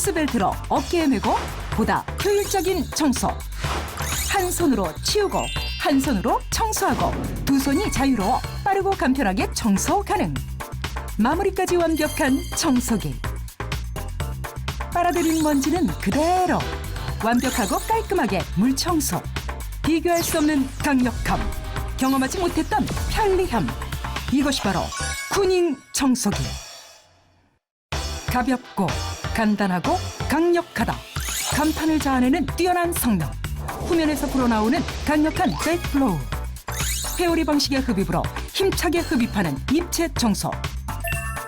크로스벨트로 어깨에 메고 보다 효율적인 청소. 한 손으로 치우고 한 손으로 청소하고 두 손이 자유로워 빠르고 간편하게 청소 가능. 마무리까지 완벽한 청소기. 빨아들인 먼지는 그대로 완벽하고 깔끔하게 물청소. 비교할 수 없는 강력함, 경험하지 못했던 편리함. 이것이 바로 쿠닝 청소기. 가볍고 간단하고 강력하다. 간판을 자아내는 뛰어난 성능. 후면에서 불어나오는 강력한 백플로우. 회오리 방식의 흡입으로 힘차게 흡입하는 입체 청소.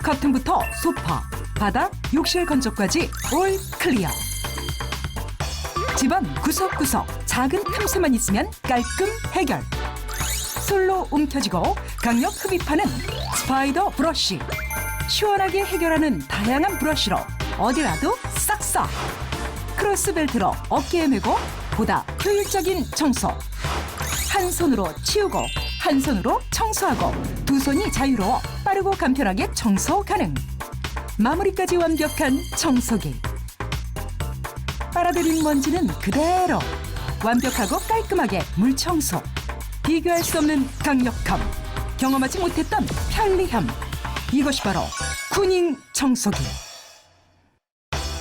커튼부터 소파, 바닥, 욕실 건조까지 올 클리어. 집안 구석구석 작은 틈새만 있으면 깔끔 해결. 솔로 움켜쥐고 강력 흡입하는 스파이더 브러쉬. 시원하게 해결하는 다양한 브러쉬로 어디라도 싹싹. 크로스벨트로 어깨에 메고 보다 효율적인 청소. 한 손으로 치우고 한 손으로 청소하고 두 손이 자유로워 빠르고 간편하게 청소 가능. 마무리까지 완벽한 청소기. 빨아들인 먼지는 그대로 완벽하고 깔끔하게 물청소. 비교할 수 없는 강력함, 경험하지 못했던 편리함. 이것이 바로 쿠닝 청소기.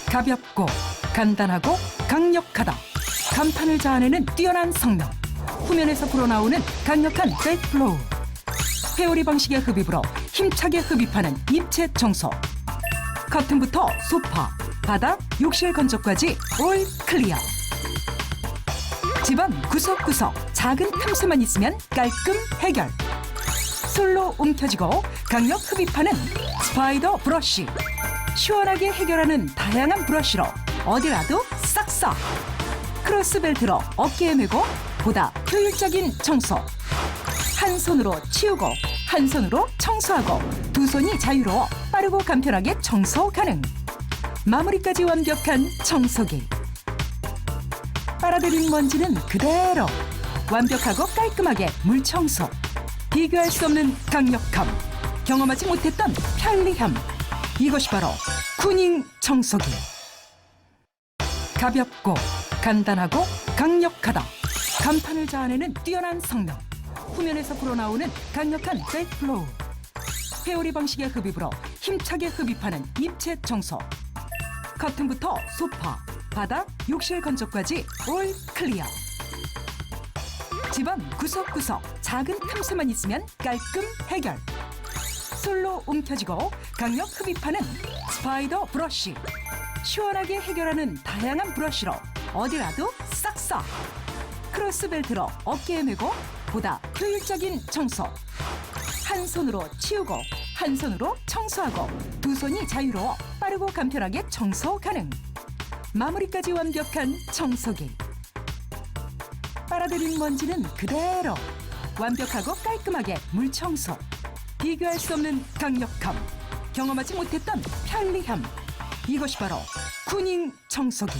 가볍고 간단하고 강력하다. 간판을 자아내는 뛰어난 성능. 후면에서 불어나오는 강력한 백플로우. 회오리 방식의 흡입으로 힘차게 흡입하는 입체 청소. 커튼부터 소파, 바닥, 욕실 건조까지 올 클리어. 집안 구석구석 작은 틈새만 있으면 깔끔 해결. 솔로 움켜쥐고 강력 흡입하는 스파이더 브러쉬. 시원하게 해결하는 다양한 브러쉬로 어디라도 싹싹. 크로스벨트로 어깨에 메고 보다 효율적인 청소. 한 손으로 치우고 한 손으로 청소하고 두 손이 자유로워 빠르고 간편하게 청소 가능. 마무리까지 완벽한 청소기. 빨아들인 먼지는 그대로 완벽하고 깔끔하게 물청소. 비교할 수 없는 강력함, 경험하지 못했던 편리함. 이것이 바로 쿠닝 청소기. 가볍고 간단하고 강력하다. 간판을 자아내는 뛰어난 성능. 후면에서 불어나오는 강력한 백플로우. 회오리 방식의 흡입으로 힘차게 흡입하는 입체 청소. 커튼부터 소파, 바닥, 욕실 건조까지 올 클리어. 집안 구석구석 작은 틈새만 있으면 깔끔 해결. 솔로 움켜쥐고 강력 흡입하는 스파이더 브러쉬. 시원하게 해결하는 다양한 브러쉬로 어디라도 싹싹. 크로스벨트로 어깨에 메고 보다 효율적인 청소. 한 손으로 치우고 한 손으로 청소하고 두 손이 자유로워 빠르고 간편하게 청소 가능. 마무리까지 완벽한 청소기. 빨아들인 먼지는 그대로 완벽하고 깔끔하게 물청소. 비교할 수 없는 강력함, 경험하지 못했던 편리함. 이것이 바로 쿠닝 청소기.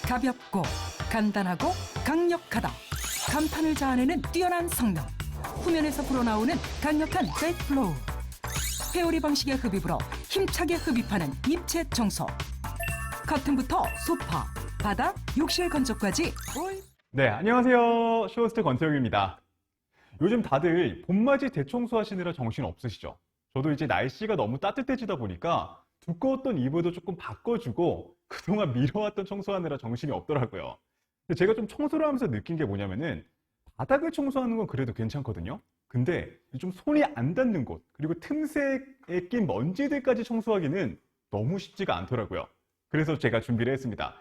가볍고 간단하고 강력하다. 간판을 자아내는 뛰어난 성능. 후면에서 불어나오는 강력한 백플로우. 회오리 방식의 흡입으로 힘차게 흡입하는 입체 청소. 커튼부터 소파, 바닥, 욕실 건조까지 올. 네, 안녕하세요. 쇼호스트 권태용입니다. 요즘 다들 봄맞이 대청소하시느라 정신 없으시죠? 저도 이제 날씨가 너무 따뜻해지다 보니까 두꺼웠던 이불도 조금 바꿔주고 그동안 미뤄왔던 청소하느라 정신이 없더라고요. 근데 제가 좀 청소를 하면서 느낀 게 뭐냐면은 바닥을 청소하는 건 그래도 괜찮거든요. 근데 좀 손이 안 닿는 곳, 그리고 틈새에 낀 먼지들까지 청소하기는 너무 쉽지가 않더라고요. 그래서 제가 준비를 했습니다.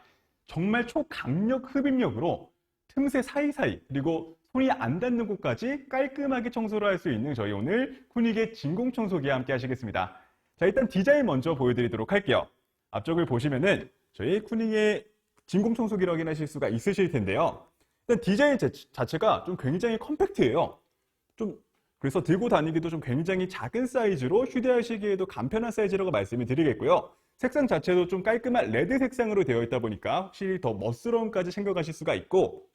정말 초강력 흡입력으로 틈새 사이사이, 그리고 손이 안 닿는 곳까지 깔끔하게 청소를 할 수 있는 저희 오늘 쿠닉의 진공청소기와 함께 하시겠습니다. 자, 일단 디자인 먼저 보여드리도록 할게요. 앞쪽을 보시면은 저희 쿠닉의 진공청소기를 확인하실 수가 있으실 텐데요. 일단 디자인 자체가 좀 굉장히 컴팩트해요. 그래서 들고 다니기도 좀 굉장히 작은 사이즈로 휴대하시기에도 간편한 사이즈라고 말씀을 드리겠고요. 색상 자체도 좀 깔끔한 레드 색상으로 되어 있다 보니까 확실히 더 멋스러움까지 챙겨가실 수가 있고,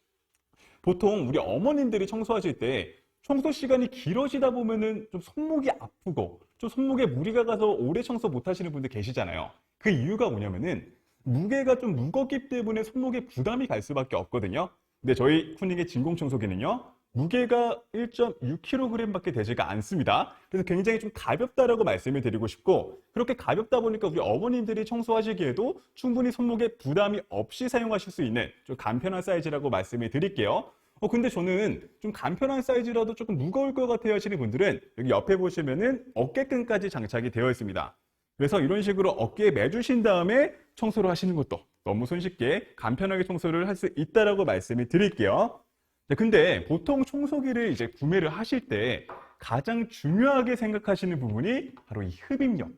보통 우리 어머님들이 청소하실 때 청소 시간이 길어지다 보면은 좀 손목이 아프고 좀 손목에 무리가 가서 오래 청소 못 하시는 분들 계시잖아요. 그 이유가 뭐냐면은 무게가 좀 무겁기 때문에 손목에 부담이 갈 수밖에 없거든요. 근데 저희 쿠닝의 진공청소기는요, 무게가 1.6kg밖에 되지가 않습니다. 그래서 굉장히 좀 가볍다라고 말씀을 드리고 싶고, 그렇게 가볍다 보니까 우리 어머님들이 청소하시기에도 충분히 손목에 부담이 없이 사용하실 수 있는 좀 간편한 사이즈라고 말씀을 드릴게요. 근데 저는 좀 간편한 사이즈라도 조금 무거울 것 같아요 하시는 분들은 여기 옆에 보시면은 어깨끈까지 장착이 되어 있습니다. 그래서 이런 식으로 어깨에 매주신 다음에 청소를 하시는 것도 너무 손쉽게 간편하게 청소를 할 수 있다라고 말씀을 드릴게요. 근데 보통 청소기를 이제 구매를 하실 때 가장 중요하게 생각하시는 부분이 바로 이 흡입력.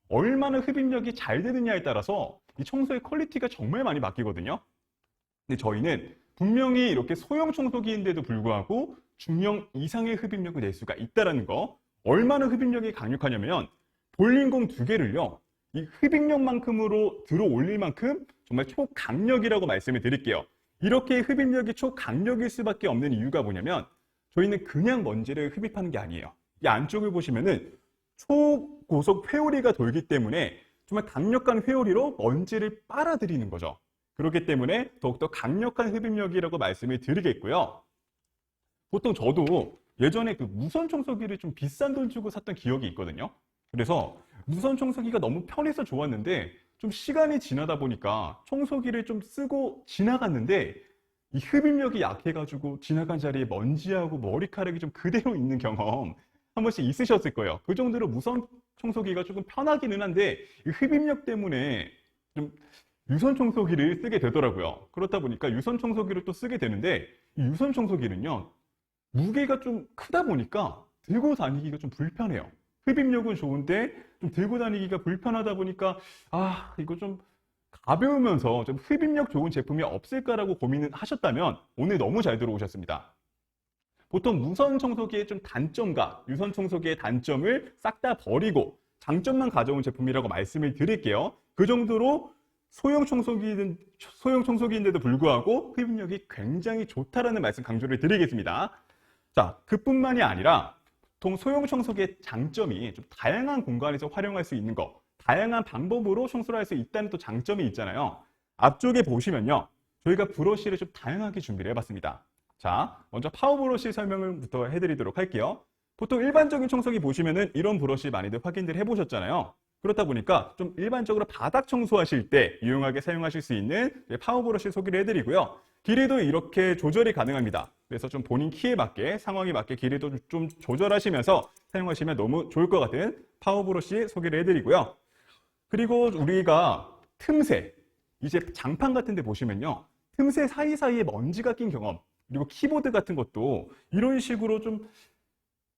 얼마나 흡입력이 잘 되느냐에 따라서 이 청소의 퀄리티가 정말 많이 바뀌거든요. 근데 저희는 분명히 이렇게 소형 청소기인데도 불구하고 중형 이상의 흡입력을 낼 수가 있다는 거. 얼마나 흡입력이 강력하냐면 볼링공 2개를요. 이 흡입력만큼으로 들어 올릴 만큼 정말 초강력이라고 말씀을 드릴게요. 이렇게 흡입력이 초강력일 수밖에 없는 이유가 뭐냐면 저희는 그냥 먼지를 흡입하는 게 아니에요. 이 안쪽을 보시면은 초고속 회오리가 돌기 때문에 정말 강력한 회오리로 먼지를 빨아들이는 거죠. 그렇기 때문에 더욱더 강력한 흡입력이라고 말씀을 드리겠고요. 보통 저도 예전에 그 무선 청소기를 좀 비싼 돈 주고 샀던 기억이 있거든요. 그래서 무선 청소기가 너무 편해서 좋았는데 좀 시간이 지나다 보니까 청소기를 좀 쓰고 지나갔는데 이 흡입력이 약해가지고 지나간 자리에 먼지하고 머리카락이 좀 그대로 있는 경험 한 번씩 있으셨을 거예요. 그 정도로 무선 청소기가 조금 편하기는 한데 이 흡입력 때문에 좀 유선 청소기를 쓰게 되더라고요. 그렇다 보니까 유선 청소기를 또 쓰게 되는데 이 유선 청소기는요, 무게가 좀 크다 보니까 들고 다니기가 좀 불편해요. 흡입력은 좋은데 좀 들고 다니기가 불편하다 보니까 이거 좀 가벼우면서 좀 흡입력 좋은 제품이 없을까라고 고민을 하셨다면 오늘 너무 잘 들어오셨습니다. 보통 무선 청소기의 좀 단점과 유선 청소기의 단점을 싹 다 버리고 장점만 가져온 제품이라고 말씀을 드릴게요. 그 정도로 소형 청소기인데도 불구하고 흡입력이 굉장히 좋다라는 말씀 강조를 드리겠습니다. 자, 그뿐만이 아니라 보통 소형 청소기의 장점이 좀 다양한 공간에서 활용할 수 있는 거, 다양한 방법으로 청소를 할 수 있다는 또 장점이 있잖아요. 앞쪽에 보시면요, 저희가 브러쉬를 좀 다양하게 준비를 해봤습니다. 자, 먼저 파워 브러쉬 설명을부터 해드리도록 할게요. 보통 일반적인 청소기 보시면은 이런 브러쉬 많이들 확인들 해보셨잖아요. 그렇다 보니까 좀 일반적으로 바닥 청소하실 때 유용하게 사용하실 수 있는 파워 브러쉬 소개를 해드리고요. 길이도 이렇게 조절이 가능합니다. 그래서 좀 본인 키에 맞게, 상황에 맞게 길이도 좀 조절하시면서 사용하시면 너무 좋을 것 같은 파워 브러쉬 소개를 해드리고요. 그리고 우리가 틈새, 이제 장판 같은 데 보시면요, 틈새 사이사이에 먼지가 낀 경험, 그리고 키보드 같은 것도 이런 식으로 좀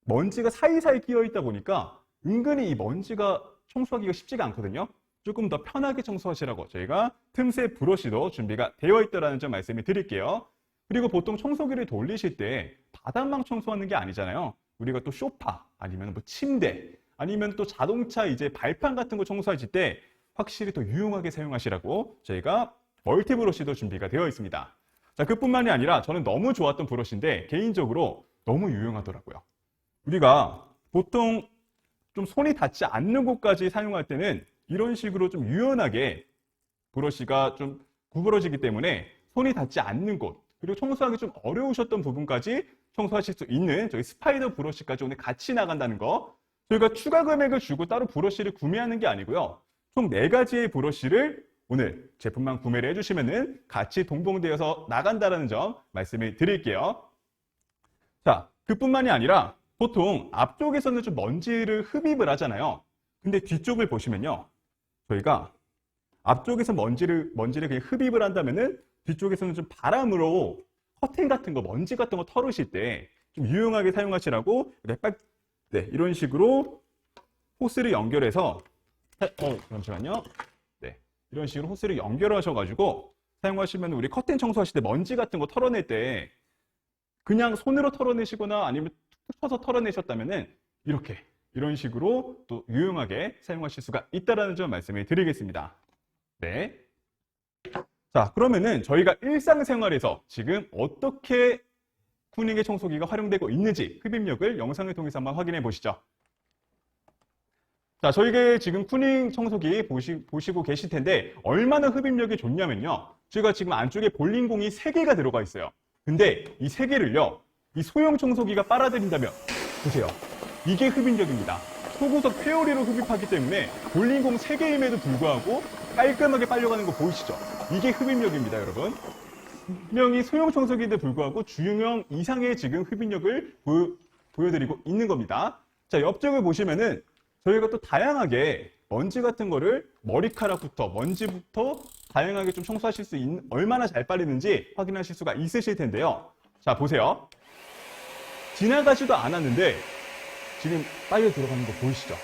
먼지가 사이사이 끼어 있다 보니까 은근히 이 먼지가 청소하기가 쉽지가 않거든요. 조금 더 편하게 청소하시라고 저희가 틈새 브러쉬도 준비가 되어 있다는 점 말씀을 드릴게요. 그리고 보통 청소기를 돌리실 때 바닥만 청소하는 게 아니잖아요. 우리가 또 소파, 아니면 뭐 침대, 아니면 또 자동차 이제 발판 같은 거 청소하실 때 확실히 더 유용하게 사용하시라고 저희가 멀티 브러쉬도 준비가 되어 있습니다. 자, 그뿐만이 아니라 저는 너무 좋았던 브러쉬인데 개인적으로 너무 유용하더라고요. 우리가 보통 좀 손이 닿지 않는 곳까지 사용할 때는 이런 식으로 좀 유연하게 브러쉬가 좀 구부러지기 때문에 손이 닿지 않는 곳, 그리고 청소하기 좀 어려우셨던 부분까지 청소하실 수 있는 저희 스파이더 브러쉬까지 오늘 같이 나간다는 거. 저희가 추가 금액을 주고 따로 브러쉬를 구매하는 게 아니고요. 총 4가지의 브러쉬를 오늘 제품만 구매를 해주시면은 같이 동봉되어서 나간다는 점 말씀을 드릴게요. 자, 그뿐만이 아니라 보통 앞쪽에서는 좀 먼지를 흡입을 하잖아요. 근데 뒤쪽을 보시면요, 저희가 앞쪽에서 먼지를 그냥 흡입을 한다면은 뒤쪽에서는 좀 바람으로 커튼 같은 거, 먼지 같은 거 털으실 때 좀 유용하게 사용하시라고 이런 식으로 호스를 연결해서 잠시만요. 네, 이런 식으로 호스를 연결하셔가지고 사용하시면 우리 커튼 청소하실 때 먼지 같은 거 털어낼 때 그냥 손으로 털어내시거나 아니면 툭툭 쳐서 털어내셨다면은 이런 식으로 또 유용하게 사용하실 수가 있다는 점 말씀을 드리겠습니다. 네. 자, 그러면은 저희가 일상생활에서 지금 어떻게 쿠닝의 청소기가 활용되고 있는지 흡입력을 영상을 통해서 한번 확인해 보시죠. 자, 저희가 지금 쿠닝 청소기 보시고 계실 텐데 얼마나 흡입력이 좋냐면요. 저희가 지금 안쪽에 볼링공이 3개가 들어가 있어요. 근데 이 3개를요. 이 소형 청소기가 빨아들인다면 보세요. 이게 흡입력입니다. 소구석 회오리로 흡입하기 때문에 볼링공 3개임에도 불구하고 깔끔하게 빨려가는 거 보이시죠? 이게 흡입력입니다, 여러분. 분명히 소형 청소기인데 불구하고 주유형 이상의 지금 흡입력을 보여드리고 있는 겁니다. 자, 옆쪽을 보시면은 저희가 또 다양하게 먼지 같은 거를 머리카락부터 먼지부터 다양하게 좀 청소하실 수 있는 얼마나 잘 빨리는지 확인하실 수가 있으실 텐데요. 자, 보세요. 지나가지도 않았는데 지금 빨려 들어가는 거 보이시죠?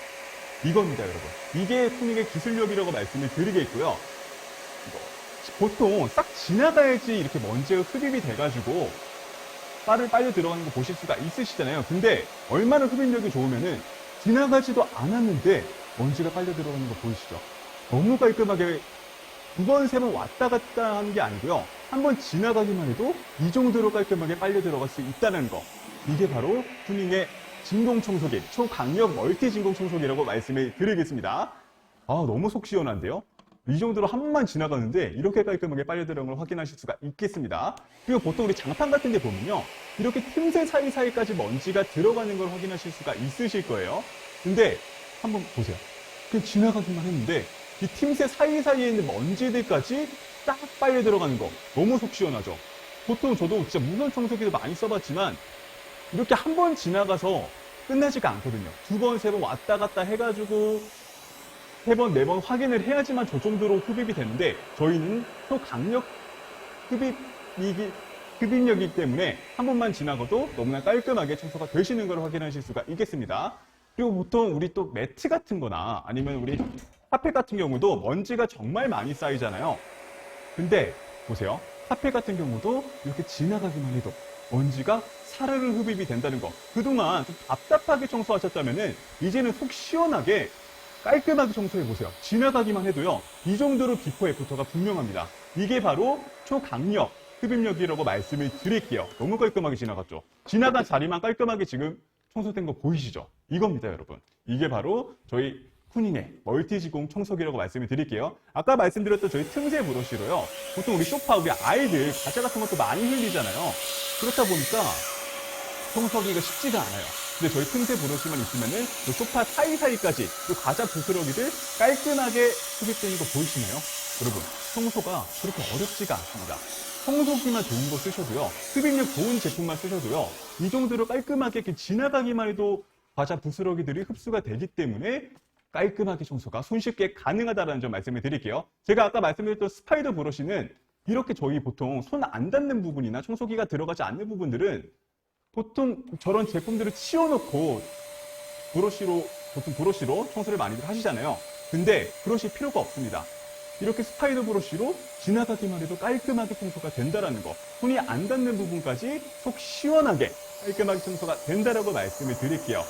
이겁니다, 여러분. 이게 쿠닝의 기술력이라고 말씀을 드리겠고요. 보통 싹 지나가야지 이렇게 먼지가 흡입이 돼가지고 빨려 들어가는 거 보실 수가 있으시잖아요. 근데 얼마나 흡입력이 좋으면은 지나가지도 않았는데 먼지가 빨려 들어가는 거 보이시죠? 너무 깔끔하게 2번, 3번 왔다 갔다 하는 게 아니고요. 한번 지나가기만 해도 이 정도로 깔끔하게 빨려 들어갈 수 있다는 거. 이게 바로 쿠닝의 진공청소기, 초강력 멀티 진공청소기라고 말씀을 드리겠습니다. 아, 너무 속 시원한데요? 이 정도로 한 번만 지나가는데 이렇게 깔끔하게 빨려 들어간 걸 확인하실 수가 있겠습니다. 그리고 보통 우리 장판 같은 데 보면요. 이렇게 틈새 사이사이까지 먼지가 들어가는 걸 확인하실 수가 있으실 거예요. 근데 한번 보세요. 그냥 지나가기만 했는데 이 틈새 사이사이에 있는 먼지들까지 딱 빨려 들어가는 거 너무 속 시원하죠. 보통 저도 진짜 무선 청소기도 많이 써봤지만 이렇게 한 번 지나가서 끝나지가 않거든요. 2번, 3번 왔다 갔다 해가지고 3번, 4번 확인을 해야지만 저 정도로 흡입이 되는데 저희는 초강력 흡입력이기 때문에 한 번만 지나가도 너무나 깔끔하게 청소가 되시는 걸 확인하실 수가 있겠습니다. 그리고 보통 우리 또 매트 같은 거나 아니면 우리 카펫 같은 경우도 먼지가 정말 많이 쌓이잖아요. 근데 보세요. 카펫 같은 경우도 이렇게 지나가기만 해도 먼지가 사르르 흡입이 된다는 거. 그동안 좀 답답하게 청소하셨다면은 이제는 속 시원하게 깔끔하게 청소해보세요. 지나가기만 해도요. 이 정도로 비포 애프터가 분명합니다. 이게 바로 초강력 흡입력이라고 말씀을 드릴게요. 너무 깔끔하게 지나갔죠. 지나간 자리만 깔끔하게 지금 청소된 거 보이시죠? 이겁니다, 여러분. 이게 바로 저희 쿠닝의 멀티지공 청소기라고 말씀을 드릴게요. 아까 말씀드렸던 저희 틈새 브러쉬로요. 보통 우리 소파, 우리 아이들 과자 같은 것도 많이 흘리잖아요. 그렇다 보니까 청소하기가 쉽지가 않아요. 근데 저희 틈새 브러쉬만 있으면은 그 소파 사이사이까지 그 과자 부스러기들 깔끔하게 흡입되는 거 보이시나요? 여러분, 청소가 그렇게 어렵지가 않습니다. 청소기만 좋은 거 쓰셔도요, 흡입력 좋은 제품만 쓰셔도요, 이 정도로 깔끔하게 이렇게 지나가기만 해도 과자 부스러기들이 흡수가 되기 때문에 깔끔하게 청소가 손쉽게 가능하다는 점 말씀을 드릴게요. 제가 아까 말씀드렸던 스파이더 브러쉬는 이렇게 저희 보통 손 안 닿는 부분이나 청소기가 들어가지 않는 부분들은 보통 저런 제품들을 치워놓고 보통 브러쉬로 청소를 많이들 하시잖아요. 근데 그러실 필요가 없습니다. 이렇게 스파이더 브러쉬로 지나가기만 해도 깔끔하게 청소가 된다는 거. 손이 안 닿는 부분까지 속 시원하게 깔끔하게 청소가 된다라고 말씀을 드릴게요.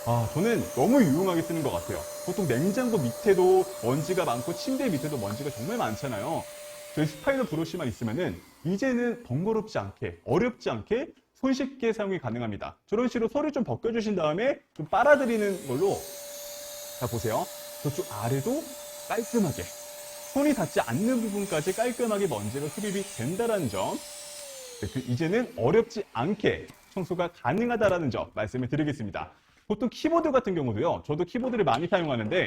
아, 저는 너무 유용하게 쓰는 것 같아요. 보통 냉장고 밑에도 먼지가 많고 침대 밑에도 먼지가 정말 많잖아요. 저희 스파이더 브러쉬만 있으면은 이제는 번거롭지 않게, 어렵지 않게 손쉽게 사용이 가능합니다. 저런 식으로 소리 좀 벗겨주신 다음에 좀 빨아들이는 걸로, 자 보세요. 저쪽 아래도 깔끔하게 손이 닿지 않는 부분까지 깔끔하게 먼지가 흡입이 된다는 점, 이제는 어렵지 않게 청소가 가능하다는 점 말씀을 드리겠습니다. 보통 키보드 같은 경우도요. 저도 키보드를 많이 사용하는데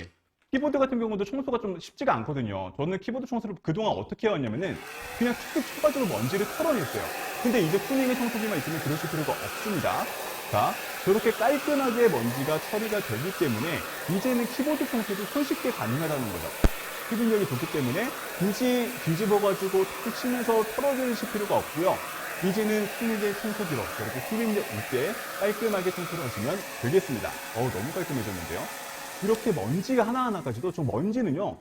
키보드 같은 경우도 청소가 좀 쉽지가 않거든요. 저는 키보드 청소를 그동안 어떻게 해왔냐면은 그냥 툭툭 쳐가지고 먼지를 털어냈어요. 근데 이제 쿠닝의 청소기만 있으면 그러실 필요가 없습니다. 자, 저렇게 깔끔하게 먼지가 처리가 되기 때문에 이제는 키보드 청소도 손쉽게 가능하다는 거죠. 흡입력이 좋기 때문에 굳이 뒤집어가지고 툭툭 치면서 털어주실 필요가 없고요. 이제는 쿠닝의 청소기로 저렇게 흡입력 있게 깔끔하게 청소를 하시면 되겠습니다. 너무 깔끔해졌는데요. 이렇게 먼지가 하나하나까지도 저 먼지는요.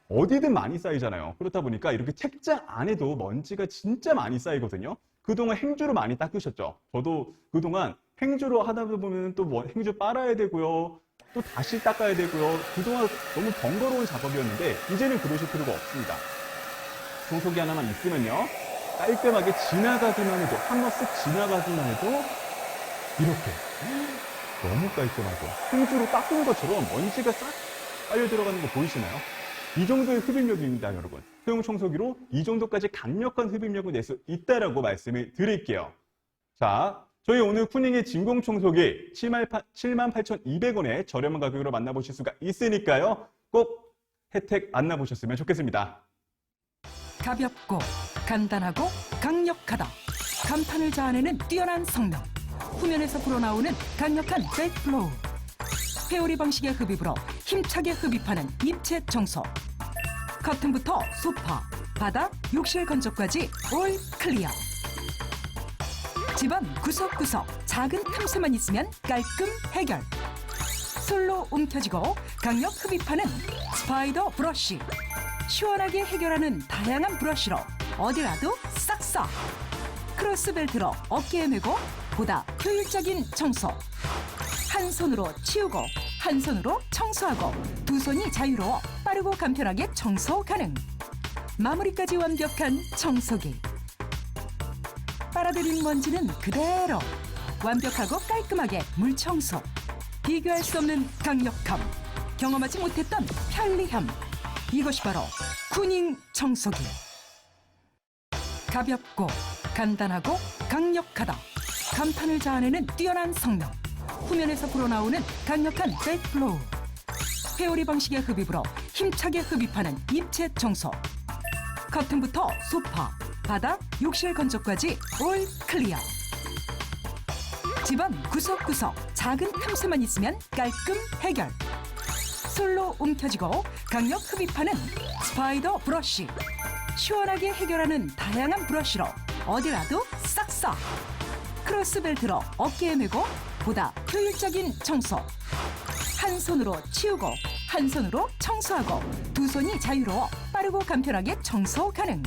어디든 많이 쌓이잖아요. 그렇다 보니까 이렇게 책장 안에도 먼지가 진짜 많이 쌓이거든요. 그동안 행주로 많이 닦으셨죠. 저도 그동안 행주로 하다 보면 또 행주 빨아야 되고요. 또 다시 닦아야 되고요. 그동안 너무 번거로운 작업이었는데 이제는 그러실 필요가 없습니다. 청소기 하나만 있으면요. 깔끔하게 지나가기만 해도, 한번 쓱 지나가기만 해도 이렇게 너무 깔끔하죠. 행주로 닦은 것처럼 먼지가 싹 빨려 들어가는 거 보이시나요? 이 정도의 흡입력입니다, 여러분. 소형 청소기로 이 정도까지 강력한 흡입력을 낼 수 있다라고 말씀을 드릴게요. 자, 저희 오늘 쿠닝의 진공 청소기 78,200원의 저렴한 가격으로 만나보실 수가 있으니까요. 꼭 혜택 만나보셨으면 좋겠습니다. 가볍고 간단하고 강력하다. 감탄을 자아내는 뛰어난 성능. 후면에서 불어나오는 강력한 백플로우. 회오리 방식의 흡입으로 힘차게 흡입하는 입체 청소. 커튼부터 소파, 바닥, 욕실 건조까지 올 클리어. 집안 구석구석 작은 틈새만 있으면 깔끔 해결. 솔로 움켜쥐고 강력 흡입하는 스파이더 브러쉬. 시원하게 해결하는 다양한 브러쉬로 어디라도 싹싹. 크로스벨트로 어깨에 메고 보다 효율적인 청소. 한 손으로 치우고 한 손으로 청소하고 두 손이 자유로워 빠르고 간편하게 청소 가능. 마무리까지 완벽한 청소기. 빨아들인 먼지는 그대로 완벽하고 깔끔하게 물 청소. 비교할 수 없는 강력함. 경험하지 못했던 편리함. 이것이 바로 쿠닝 청소기. 가볍고 간단하고 강력하다. 감탄을 자아내는 뛰어난 성능. 후면에서 불어나오는 강력한 백플로우. 회오리 방식의 흡입으로 힘차게 흡입하는 입체 청소. 커튼부터 소파, 바닥, 욕실 건조까지 올 클리어. 집안 구석구석 작은 틈새만 있으면 깔끔 해결. 솔로 움켜쥐고 강력 흡입하는 스파이더 브러쉬. 시원하게 해결하는 다양한 브러쉬로 어디라도 싹싹. 크로스벨트로 어깨에 메고 보다 효율적인 청소. 한 손으로 치우고 한 손으로 청소하고 두 손이 자유로워 빠르고 간편하게 청소 가능.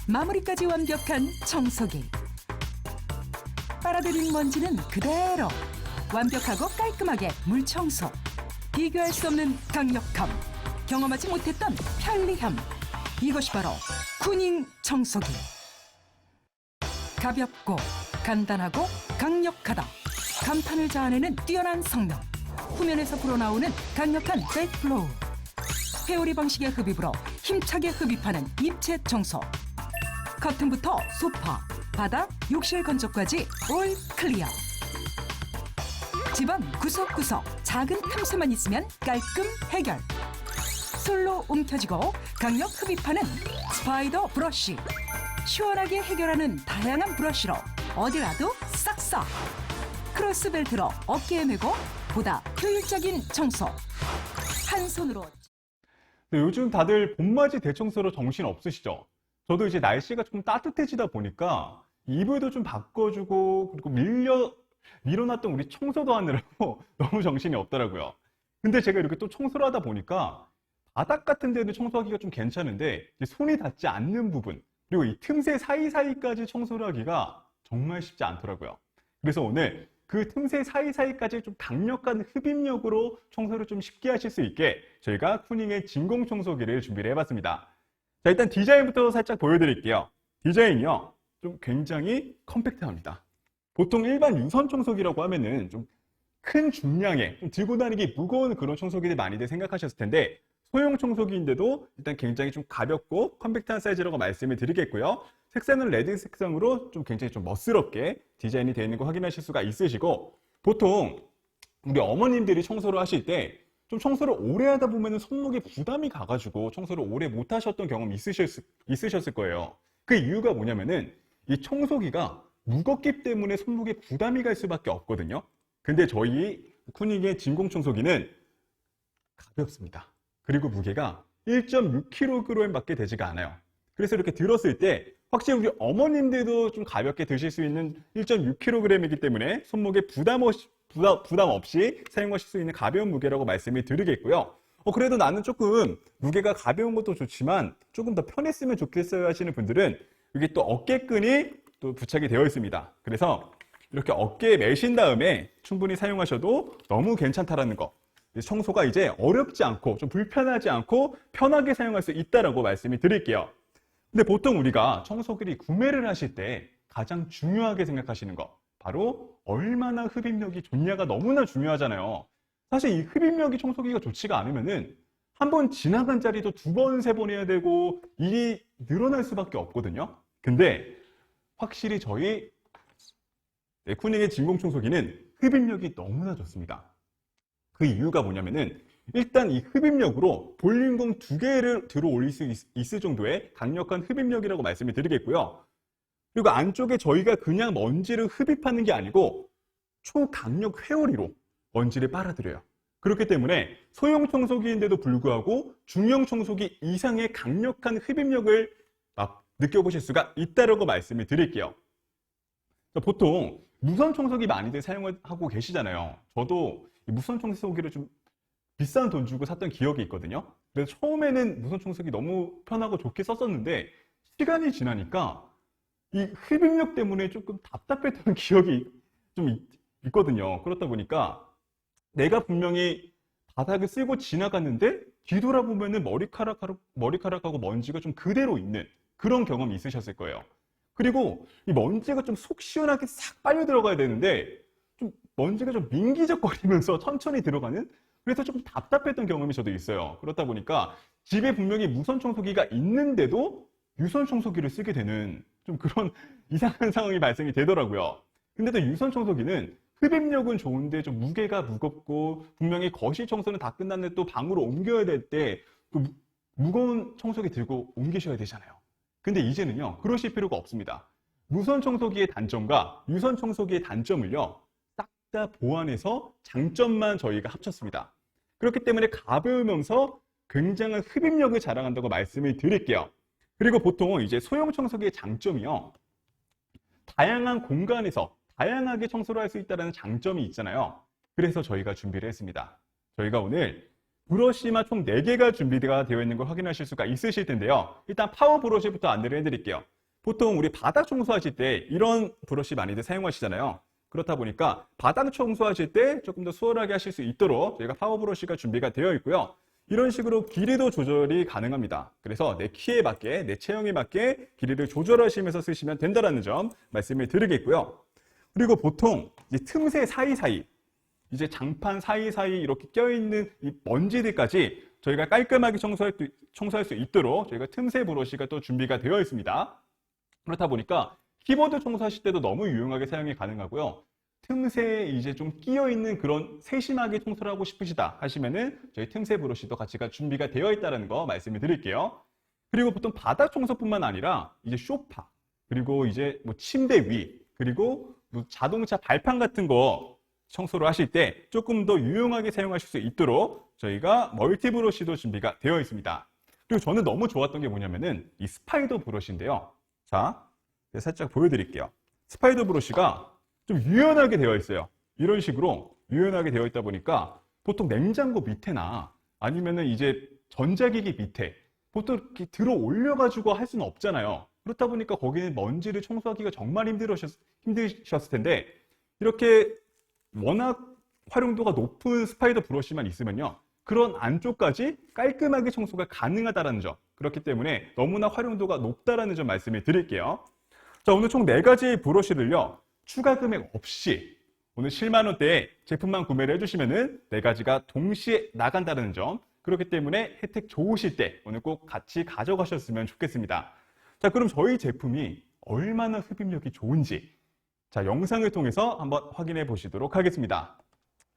마무리까지 완벽한 청소기. 빨아들인 먼지는 그대로 완벽하고 깔끔하게 물 청소. 비교할 수 없는 강력함. 경험하지 못했던 편리함. 이것이 바로 쿠닝 청소기. 가볍고 간단하고 강력하다. 감탄을 자아내는 뛰어난 성능. 후면에서 불어나오는 강력한 백플로우. 회오리 방식의 흡입으로 힘차게 흡입하는 입체 청소. 커튼부터 소파, 바닥, 욕실 건조까지 올 클리어. 집안 구석구석 작은 틈새만 있으면 깔끔 해결. 솔로 움켜쥐고 강력 흡입하는 스파이더 브러쉬. 시원하게 해결하는 다양한 브러쉬로 어디라도 싹싹. 크로스벨트로 어깨에 메고 보다 효율적인 청소. 한 손으로. 네, 요즘 다들 봄맞이 대청소로 정신 없으시죠? 저도 이제 날씨가 조금 따뜻해지다 보니까 이불도 좀 바꿔주고 그리고 밀어놨던 우리 청소도 하느라고 너무 정신이 없더라고요. 근데 제가 이렇게 또 청소를 하다 보니까 바닥 같은 데는 청소하기가 좀 괜찮은데 이제 손이 닿지 않는 부분 그리고 이 틈새 사이사이까지 청소를 하기가 정말 쉽지 않더라고요. 그래서 오늘 그 틈새 사이사이까지 좀 강력한 흡입력으로 청소를 좀 쉽게 하실 수 있게 저희가 쿠닝의 진공 청소기를 준비를 해봤습니다. 자, 일단 디자인부터 살짝 보여드릴게요. 디자인이요, 좀 굉장히 컴팩트합니다. 보통 일반 유선 청소기라고 하면은 좀 큰 중량의, 좀 들고 다니기 무거운 그런 청소기들 많이들 생각하셨을 텐데 소형 청소기인데도 일단 굉장히 좀 가볍고 컴팩트한 사이즈라고 말씀을 드리겠고요. 색상은 레드 색상으로 좀 굉장히 좀 멋스럽게 디자인이 되어 있는 거 확인하실 수가 있으시고, 보통 우리 어머님들이 청소를 하실 때 좀 청소를 오래 하다 보면 손목에 부담이 가가지고 청소를 오래 못 하셨던 경험 있으셨을 거예요. 그 이유가 뭐냐면은 이 청소기가 무겁기 때문에 손목에 부담이 갈 수밖에 없거든요. 근데 저희 쿠닝의 진공 청소기는 가볍습니다. 그리고 무게가 1.6kg 밖에 되지가 않아요. 그래서 이렇게 들었을 때 확실히 우리 어머님들도 좀 가볍게 드실 수 있는 1.6kg이기 때문에 손목에 부담 없이 사용하실 수 있는 가벼운 무게라고 말씀을 드리겠고요. 그래도 나는 조금 무게가 가벼운 것도 좋지만 조금 더 편했으면 좋겠어요 하시는 분들은 여기 또 어깨끈이 또 부착이 되어 있습니다. 그래서 이렇게 어깨에 매신 다음에 충분히 사용하셔도 너무 괜찮다라는 거. 청소가 이제 어렵지 않고 좀 불편하지 않고 편하게 사용할 수 있다라고 말씀을 드릴게요. 근데 보통 우리가 청소기를 구매를 하실 때 가장 중요하게 생각하시는 거, 바로 얼마나 흡입력이 좋냐가 너무나 중요하잖아요. 사실 이 흡입력이 청소기가 좋지가 않으면은 한 번 지나간 자리도 두 번, 세 번 해야 되고 일이 늘어날 수밖에 없거든요. 근데 확실히 저희 쿠닝의 진공청소기는 흡입력이 너무나 좋습니다. 그 이유가 뭐냐면은 일단 이 흡입력으로 볼링공 2개를 들어 올릴 수 있을 정도의 강력한 흡입력이라고 말씀을 드리겠고요. 그리고 안쪽에 저희가 그냥 먼지를 흡입하는 게 아니고 초강력 회오리로 먼지를 빨아들여요. 그렇기 때문에 소형 청소기인데도 불구하고 중형 청소기 이상의 강력한 흡입력을 느껴보실 수가 있다고 말씀을 드릴게요. 보통 무선 청소기 많이들 사용하고 계시잖아요. 저도 무선 청소기를 좀 비싼 돈 주고 샀던 기억이 있거든요. 그래서 처음에는 무선 청소기 너무 편하고 좋게 썼었는데 시간이 지나니까 이 흡입력 때문에 조금 답답했던 기억이 좀 있거든요. 그렇다 보니까 내가 분명히 바닥을 쓸고 지나갔는데 뒤돌아보면은 머리카락하고 먼지가 좀 그대로 있는 그런 경험이 있으셨을 거예요. 그리고 이 먼지가 좀 속 시원하게 싹 빨려 들어가야 되는데 좀 먼지가 좀 민기적거리면서 천천히 들어가는, 그래서 조금 답답했던 경험이 저도 있어요. 그렇다 보니까 집에 분명히 무선 청소기가 있는데도 유선 청소기를 쓰게 되는 좀 그런 이상한 상황이 발생이 되더라고요. 근데 또 유선 청소기는 흡입력은 좋은데 좀 무게가 무겁고 분명히 거실 청소는 다 끝났는데 또 방으로 옮겨야 될 때 또 무거운 청소기 들고 옮기셔야 되잖아요. 근데 이제는요, 그러실 필요가 없습니다. 무선 청소기의 단점과 유선 청소기의 단점을요, 싹 다 보완해서 장점만 저희가 합쳤습니다. 그렇기 때문에 가벼우면서 굉장한 흡입력을 자랑한다고 말씀을 드릴게요. 그리고 보통 이제 소형 청소기의 장점이요, 다양한 공간에서 다양하게 청소를 할 수 있다는 장점이 있잖아요. 그래서 저희가 준비를 했습니다. 저희가 오늘 브러쉬만 총 4개가 준비가 되어 있는 걸 확인하실 수가 있으실 텐데요. 일단 파워 브러쉬부터 안내를 해드릴게요. 보통 우리 바닥 청소하실 때 이런 브러쉬 많이들 사용하시잖아요. 그렇다 보니까 바닥 청소하실 때 조금 더 수월하게 하실 수 있도록 저희가 파워 브러쉬가 준비가 되어 있고요. 이런 식으로 길이도 조절이 가능합니다. 그래서 내 키에 맞게, 내 체형에 맞게 길이를 조절하시면서 쓰시면 된다는 점 말씀을 드리겠고요. 그리고 보통 이제 틈새 사이사이, 이제 장판 사이사이 이렇게 껴있는 이 먼지들까지 저희가 깔끔하게 청소할 수 있도록 저희가 틈새 브러쉬가 또 준비가 되어 있습니다. 그렇다 보니까 키보드 청소하실 때도 너무 유용하게 사용이 가능하고요. 틈새에 이제 좀 끼어있는 그런 세심하게 청소를 하고 싶으시다 하시면은 저희 틈새 브러쉬도 같이 준비가 되어 있다는 거 말씀을 드릴게요. 그리고 보통 바닥 청소뿐만 아니라 이제 소파, 그리고 이제 뭐 침대 위, 그리고 뭐 자동차 발판 같은 거 청소를 하실 때 조금 더 유용하게 사용하실 수 있도록 저희가 멀티 브러쉬도 준비가 되어 있습니다. 그리고 저는 너무 좋았던 게 뭐냐면은 이 스파이더 브러쉬인데요. 자, 살짝 보여드릴게요. 스파이더 브러쉬가 좀 유연하게 되어 있어요. 이런 식으로 유연하게 되어 있다 보니까 보통 냉장고 밑에나 아니면은 이제 전자기기 밑에 보통 이렇게 들어 올려가지고 할 수는 없잖아요. 그렇다 보니까 거기는 먼지를 청소하기가 정말 힘드셨을 텐데 이렇게 워낙 활용도가 높은 스파이더 브러쉬만 있으면요, 그런 안쪽까지 깔끔하게 청소가 가능하다는 점, 그렇기 때문에 너무나 활용도가 높다는 점 말씀을 드릴게요. 자, 오늘 총 4가지 브러쉬를요, 추가 금액 없이 오늘 7만 원대에 제품만 구매를 해주시면은 4가지가 동시에 나간다는 점, 그렇기 때문에 혜택 좋으실 때 오늘 꼭 같이 가져가셨으면 좋겠습니다. 자, 그럼 저희 제품이 얼마나 흡입력이 좋은지 자, 영상을 통해서 한번 확인해 보시도록 하겠습니다.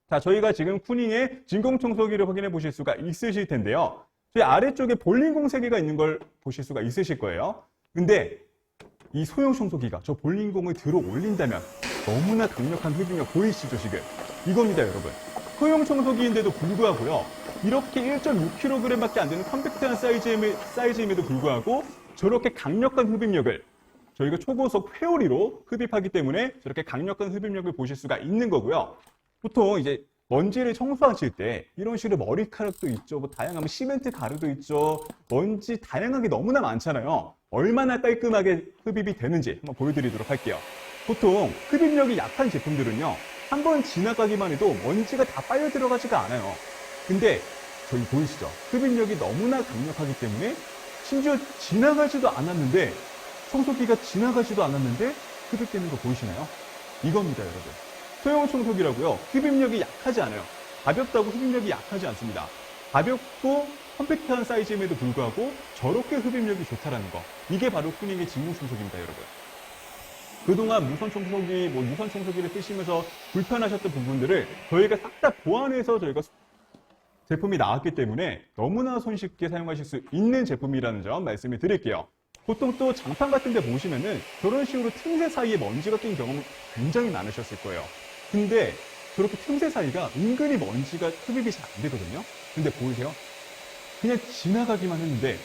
자, 저희가 지금 쿠닝의 진공청소기를 확인해 보실 수가 있으실 텐데요. 저희 아래쪽에 볼링공 3개가 있는 걸 보실 수가 있으실 거예요. 근데 이 소형 청소기가 저 볼링공을 들어 올린다면 너무나 강력한 흡입력 보이시죠, 지금? 이겁니다, 여러분. 소형 청소기인데도 불구하고요, 이렇게 1.6kg밖에 안 되는 컴팩트한 사이즈임에도 불구하고 저렇게 강력한 흡입력을 저희가 초고속 회오리로 흡입하기 때문에 저렇게 강력한 흡입력을 보실 수가 있는 거고요. 보통 이제 먼지를 청소하실 때 이런 식으로 머리카락도 있죠, 뭐 다양한 시멘트 가루도 있죠, 먼지 다양하게 너무나 많잖아요. 얼마나 깔끔하게 흡입이 되는지 한번 보여드리도록 할게요. 보통 흡입력이 약한 제품들은요, 한번 지나가기만 해도 먼지가 다 빨려 들어가지가 않아요. 근데 저희 보이시죠? 흡입력이 너무나 강력하기 때문에 심지어 지나가지도 않았는데, 청소기가 지나가지도 않았는데 흡입되는 거 보이시나요? 이겁니다, 여러분. 소형 청소기라고요, 흡입력이 약하지 않아요. 가볍다고 흡입력이 약하지 않습니다. 가볍고 컴팩트한 사이즈임에도 불구하고 저렇게 흡입력이 좋다라는 거. 이게 바로 푸닝의 진공 청소기입니다, 여러분. 그동안 무선 청소기, 유선 청소기를 쓰시면서 불편하셨던 부분들을 저희가 싹 다 보완해서 저희가 제품이 나왔기 때문에 너무나 손쉽게 사용하실 수 있는 제품이라는 점 말씀을 드릴게요. 보통 또 장판 같은 데 보시면은 저런 식으로 틈새 사이에 먼지가 낀 경험 굉장히 많으셨을 거예요. 근데 저렇게 틈새 사이가 은근히 먼지가 흡입이 잘 안 되거든요. 근데 보이세요? 그냥 지나가기만 했는데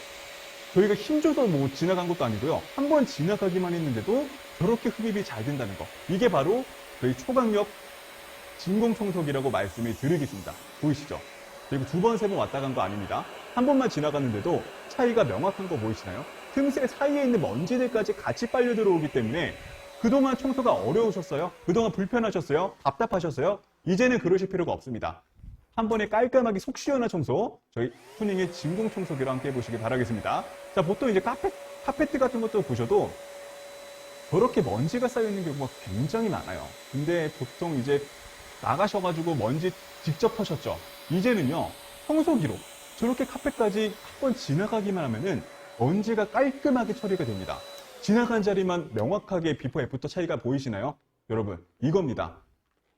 저희가 힘줘서 지나간 것도 아니고요. 한번 지나가기만 했는데도 저렇게 흡입이 잘 된다는 거. 이게 바로 저희 초강력 진공청소기라고 말씀을 드리겠습니다. 보이시죠? 그리고 두 번, 세 번 왔다 간 거 아닙니다. 한 번만 지나갔는데도 차이가 명확한 거 보이시나요? 틈새 사이에 있는 먼지들까지 같이 빨려 들어오기 때문에 그동안 청소가 어려우셨어요? 그동안 불편하셨어요? 답답하셨어요? 이제는 그러실 필요가 없습니다. 한 번에 깔끔하게 속 시원한 청소, 저희 푸닝의 진공 청소기로 함께 해보시길 바라겠습니다. 자, 보통 이제 카페트 같은 것도 보셔도 저렇게 먼지가 쌓여있는 경우가 굉장히 많아요. 근데 보통 이제 나가셔가지고 먼지 직접 하셨죠? 이제는요, 청소기로 저렇게 카펫까지 한번 지나가기만 하면은 먼지가 깔끔하게 처리가 됩니다. 지나간 자리만 명확하게 비포 애프터 차이가 보이시나요? 여러분, 이겁니다.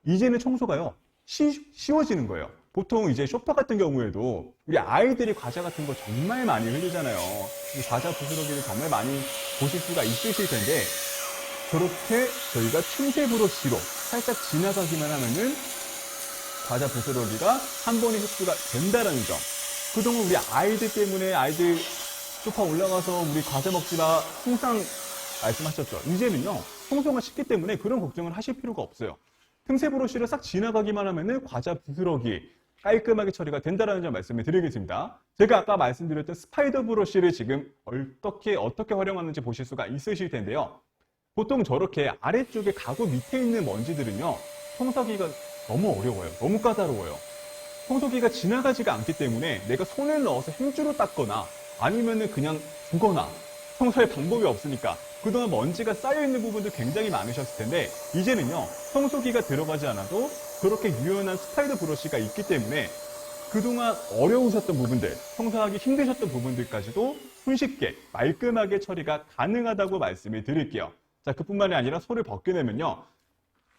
이제는 청소가요, 쉬워지는 거예요. 보통 이제 쇼파 같은 경우에도 우리 아이들이 과자 같은 거 정말 많이 흘리잖아요. 이 과자 부스러기를 정말 많이 보실 수가 있으실 텐데 저렇게 저희가 틈새 브러쉬로 살짝 지나가기만 하면은 과자 부스러기가 한 번에 흡수가 된다는 점. 그동안 우리 아이들 때문에 아이들 소파 올라가서 우리 과자 먹지 마 항상 말씀하셨죠. 이제는요, 청소가 쉽기 때문에 그런 걱정을 하실 필요가 없어요. 틈새 브러쉬를 싹 지나가기만 하면은 과자 부스러기 깔끔하게 처리가 된다는 점 말씀을 드리겠습니다. 제가 아까 말씀드렸던 스파이더 브러쉬를 지금 어떻게 활용하는지 보실 수가 있으실 텐데요. 보통 저렇게 아래쪽에 가구 밑에 있는 먼지들은요, 청소하기가 너무 어려워요. 너무 까다로워요. 청소기가 지나가지가 않기 때문에 내가 손을 넣어서 행주로 닦거나 아니면은 그냥 두거나 청소할 방법이 없으니까 그동안 먼지가 쌓여있는 부분도 굉장히 많으셨을 텐데 이제는요, 청소기가 들어가지 않아도 그렇게 유연한 스파이더 브러쉬가 있기 때문에 그동안 어려우셨던 부분들, 청소하기 힘드셨던 부분들까지도 손쉽게 말끔하게 처리가 가능하다고 말씀을 드릴게요. 자, 그뿐만이 아니라 손을 벗겨내면요,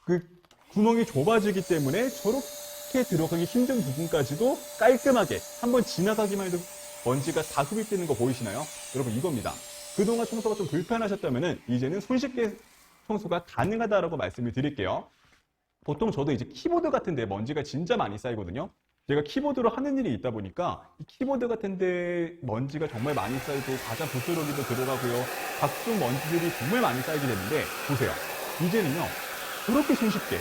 그 구멍이 좁아지기 때문에 저렇게 들어가기 힘든 부분까지도 깔끔하게 한번 지나가기만 해도 먼지가 다 흡입되는 거 보이시나요? 여러분, 이겁니다. 그동안 청소가 좀 불편하셨다면 이제는 손쉽게 청소가 가능하다라고 말씀을 드릴게요. 보통 저도 이제 키보드 같은 데 먼지가 진짜 많이 쌓이거든요. 제가 키보드로 하는 일이 있다 보니까 이 키보드 같은 데 먼지가 정말 많이 쌓이고 과자 부스러기도 들어가고요. 각종 먼지들이 정말 많이 쌓이게 되는데 보세요. 이제는요, 그렇게 손쉽게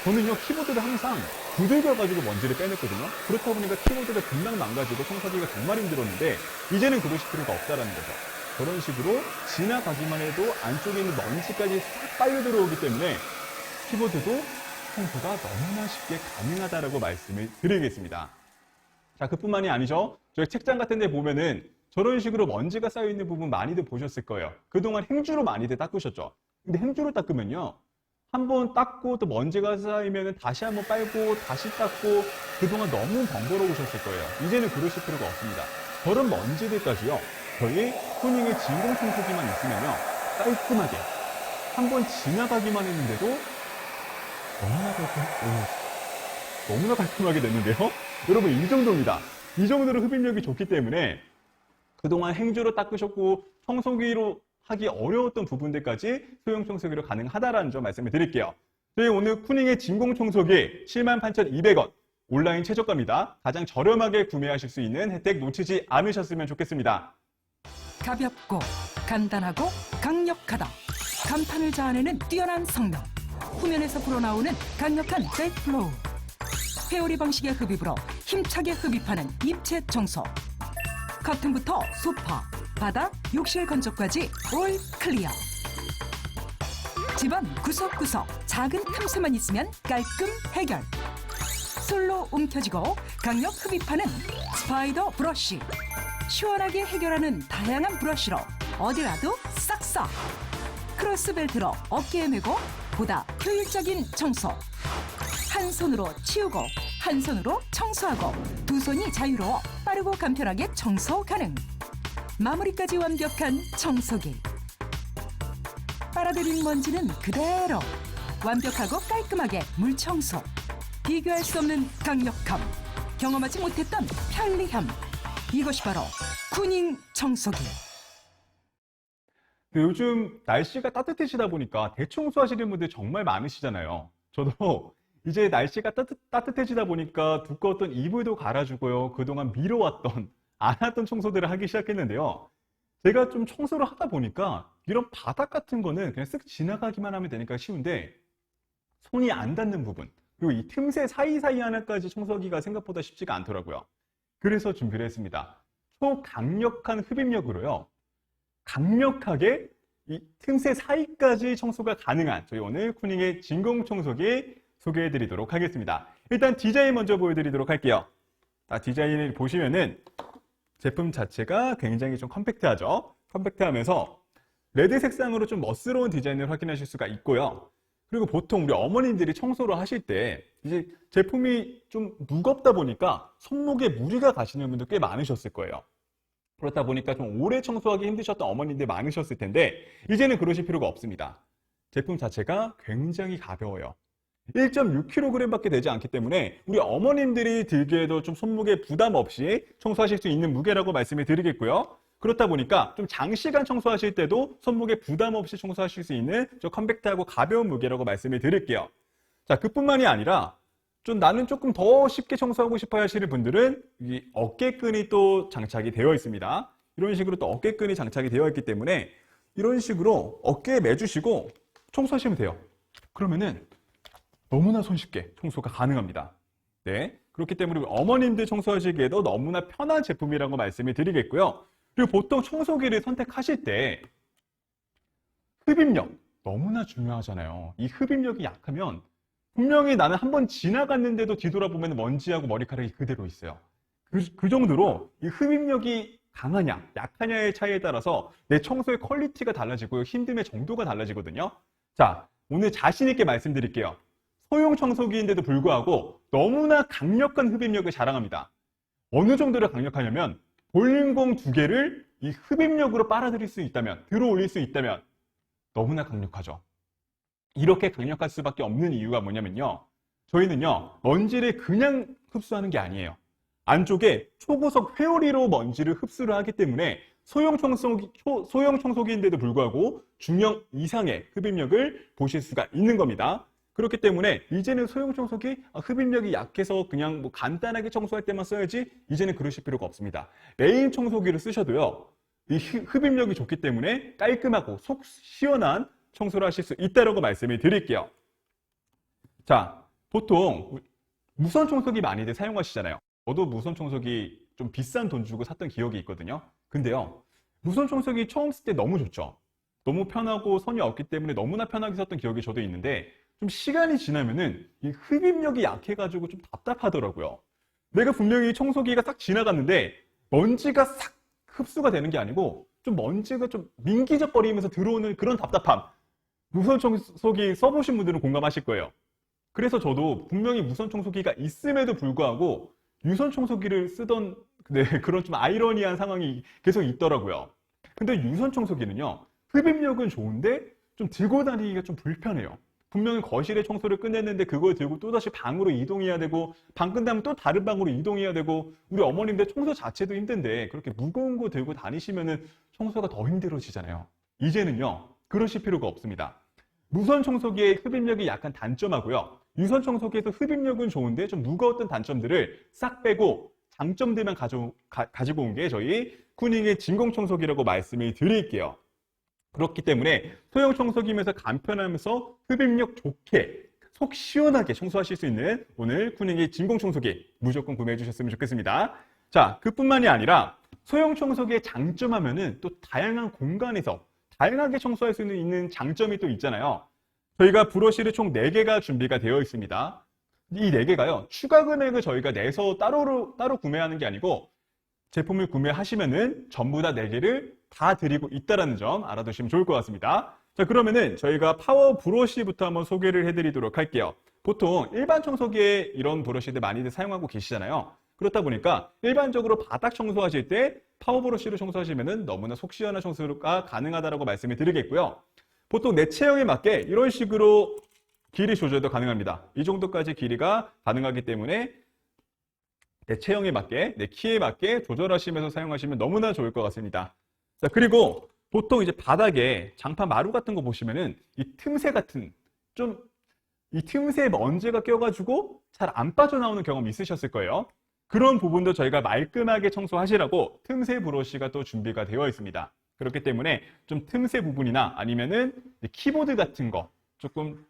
저는요, 키보드를 항상 두들겨가지고 먼지를 빼냈거든요. 그렇다 보니까 키보드가 금방 망가지고 청소하기가 정말 힘들었는데 이제는 그러실 필요가 없다라는 거죠. 저런 식으로 지나가기만 해도 안쪽에 있는 먼지까지 싹 빨려 들어오기 때문에 키보드도 청소가 너무나 쉽게 가능하다라고 말씀을 드리겠습니다. 자, 그뿐만이 아니죠. 저희 책장 같은 데 보면은 저런 식으로 먼지가 쌓여있는 부분 많이들 보셨을 거예요. 그동안 행주로 많이들 닦으셨죠. 근데 행주로 닦으면요, 한번 닦고 또 먼지가 쌓이면 다시 한번 빨고 다시 닦고 그동안 너무 번거로우셨을 거예요. 이제는 그러실 필요가 없습니다. 저런 먼지들까지요, 저희 푸닝의 진공 청소기만 있으면요, 깔끔하게 한번 지나가기만 했는데도 너무나 깔끔하게 됐는데요. 여러분, 이 정도입니다. 이 정도로 흡입력이 좋기 때문에 그동안 행주로 닦으셨고 청소기로 하기 어려웠던 부분들까지 소형 청소기로 가능하다라는 점 말씀을 드릴게요. 저희 오늘 푸닝의 진공 청소기 78,200원 온라인 최저가입니다. 가장 저렴하게 구매하실 수 있는 혜택 놓치지 않으셨으면 좋겠습니다. 가볍고 간단하고 강력하다. 감탄을 자아내는 뛰어난 성능. 후면에서 불어나오는 강력한 백플로우. 회오리 방식의 흡입으로 힘차게 흡입하는 입체 청소. 커튼부터 소파, 바닥, 욕실 건조까지 올 클리어. 집안 구석구석 작은 틈새만 있으면 깔끔 해결. 솔로 움켜쥐고 강력 흡입하는 스파이더 브러쉬. 시원하게 해결하는 다양한 브러쉬로 어디라도 싹싹. 크로스벨트로 어깨에 메고 보다 효율적인 청소. 한 손으로 치우고 한 손으로 청소하고 두 손이 자유로워 빠르고 간편하게 청소 가능. 마무리까지 완벽한 청소기. 빨아들인 먼지는 그대로 완벽하고 깔끔하게 물 청소. 비교할 수 없는 강력함. 경험하지 못했던 편리함. 이것이 바로 쿠닝 청소기. 요즘 날씨가 따뜻해지다 보니까 대청소하시는 분들 정말 많으시잖아요. 저도 이제 날씨가 따뜻해지다 보니까 두꺼웠던 이불도 갈아주고요. 그동안 미뤄왔던, 안 했던 청소들을 하기 시작했는데요. 제가 좀 청소를 하다 보니까 이런 바닥 같은 거는 그냥 쓱 지나가기만 하면 되니까 쉬운데 손이 안 닿는 부분, 그리고 이 틈새 사이사이 하나까지 청소하기가 생각보다 쉽지가 않더라고요. 그래서 준비를 했습니다. 초강력한 흡입력으로요. 강력하게 이 틈새 사이까지 청소가 가능한 저희 오늘 쿠닝의 진공 청소기 소개해 드리도록 하겠습니다. 일단 디자인 먼저 보여드리도록 할게요. 디자인을 보시면은 제품 자체가 굉장히 좀 컴팩트하죠. 컴팩트하면서 레드 색상으로 좀 멋스러운 디자인을 확인하실 수가 있고요. 그리고 보통 우리 어머님들이 청소를 하실 때 이제 제품이 좀 무겁다 보니까 손목에 무리가 가시는 분들 꽤 많으셨을 거예요. 그렇다 보니까 좀 오래 청소하기 힘드셨던 어머님들 많으셨을 텐데 이제는 그러실 필요가 없습니다. 제품 자체가 굉장히 가벼워요. 1.6kg밖에 되지 않기 때문에 우리 어머님들이 들기에도 좀 손목에 부담 없이 청소하실 수 있는 무게라고 말씀을 드리겠고요. 그렇다 보니까 좀 장시간 청소하실 때도 손목에 부담 없이 청소하실 수 있는 좀 컴팩트하고 가벼운 무게라고 말씀을 드릴게요. 자, 그뿐만이 아니라 좀 나는 조금 더 쉽게 청소하고 싶어 하시는 분들은 이 어깨끈이 또 장착이 되어 있습니다. 이런 식으로 또 어깨끈이 장착이 되어 있기 때문에 이런 식으로 어깨에 매주시고 청소하시면 돼요. 그러면은 너무나 손쉽게 청소가 가능합니다. 네, 그렇기 때문에 어머님들 청소하시기에도 너무나 편한 제품이라고 말씀을 드리겠고요. 그리고 보통 청소기를 선택하실 때 흡입력 너무나 중요하잖아요. 이 흡입력이 약하면 분명히 나는 한번 지나갔는데도 뒤돌아보면 먼지하고 머리카락이 그대로 있어요. 그 정도로 이 흡입력이 강하냐 약하냐의 차이에 따라서 내 청소의 퀄리티가 달라지고요. 힘듦의 정도가 달라지거든요. 자, 오늘 자신 있게 말씀드릴게요. 소형 청소기인데도 불구하고 너무나 강력한 흡입력을 자랑합니다. 어느 정도로 강력하냐면 볼륨공 2개를 이 흡입력으로 빨아들일 수 있다면, 들어 올릴 수 있다면 너무나 강력하죠. 이렇게 강력할 수밖에 없는 이유가 뭐냐면요. 저희는요, 먼지를 그냥 흡수하는 게 아니에요. 안쪽에 초고속 회오리로 먼지를 흡수를 하기 때문에 소형 청소기인데도 불구하고 중형 이상의 흡입력을 보실 수가 있는 겁니다. 그렇기 때문에 이제는 소형 청소기 흡입력이 약해서 그냥 뭐 간단하게 청소할 때만 써야지 이제는 그러실 필요가 없습니다. 메인 청소기를 쓰셔도요. 이 흡입력이 좋기 때문에 깔끔하고 속 시원한 청소를 하실 수 있다고 말씀을 드릴게요. 자, 보통 무선 청소기 많이들 사용하시잖아요. 저도 무선 청소기 좀 비싼 돈 주고 샀던 기억이 있거든요. 근데요, 무선 청소기 처음 쓸 때 너무 좋죠. 너무 편하고 선이 없기 때문에 너무나 편하게 썼던 기억이 저도 있는데 좀 시간이 지나면은 이 흡입력이 약해가지고 좀 답답하더라고요. 내가 분명히 청소기가 싹 지나갔는데 먼지가 싹 흡수가 되는 게 아니고 좀 먼지가 좀 민기적거리면서 들어오는 그런 답답함. 무선 청소기 써보신 분들은 공감하실 거예요. 그래서 저도 분명히 무선 청소기가 있음에도 불구하고 유선 청소기를 쓰던 그런 좀 아이러니한 상황이 계속 있더라고요. 근데 유선 청소기는요, 흡입력은 좋은데 좀 들고 다니기가 좀 불편해요. 분명히 거실에 청소를 끝냈는데 그걸 들고 또다시 방으로 이동해야 되고 방 끝나면 또 다른 방으로 이동해야 되고 우리 어머님들 청소 자체도 힘든데 그렇게 무거운 거 들고 다니시면은 청소가 더 힘들어지잖아요. 이제는요, 그러실 필요가 없습니다. 무선 청소기의 흡입력이 약간 단점하고요. 유선 청소기에서 흡입력은 좋은데 좀 무거웠던 단점들을 싹 빼고 장점들만 가지고 온 게 저희 쿠닝의 진공 청소기라고 말씀을 드릴게요. 그렇기 때문에 소형 청소기면서 간편하면서 흡입력 좋게 속 시원하게 청소하실 수 있는 오늘 쿠닝의 진공 청소기 무조건 구매해 주셨으면 좋겠습니다. 자, 그뿐만이 아니라 소형 청소기의 장점하면은 또 다양한 공간에서 다양하게 청소할 수 있는 장점이 또 있잖아요. 저희가 브러쉬를 총 4개가 준비가 되어 있습니다. 이 4개가요, 추가 금액을 저희가 내서 따로 구매하는 게 아니고 제품을 구매하시면은 전부 다 4개를 다 드리고 있다는 점 알아두시면 좋을 것 같습니다. 자, 그러면은 저희가 파워 브러쉬부터 한번 소개를 해드리도록 할게요. 보통 일반 청소기에 이런 브러쉬들 많이들 사용하고 계시잖아요. 그렇다 보니까 일반적으로 바닥 청소하실 때 파워 브러쉬로 청소하시면은 너무나 속 시원한 청소가 가능하다라고 말씀을 드리겠고요. 보통 내 체형에 맞게 이런 식으로 길이 조절도 가능합니다. 이 정도까지 길이가 가능하기 때문에 내 체형에 맞게, 내 키에 맞게 조절하시면서 사용하시면 너무나 좋을 것 같습니다. 자, 그리고 보통 이제 바닥에 장판 마루 같은 거 보시면은 이 틈새 같은 이 틈새에 먼지가 껴가지고 잘 안 빠져나오는 경험 있으셨을 거예요. 그런 부분도 저희가 말끔하게 청소하시라고 틈새 브러쉬가 또 준비가 되어 있습니다. 그렇기 때문에 좀 틈새 부분이나 아니면은 키보드 같은 거 조금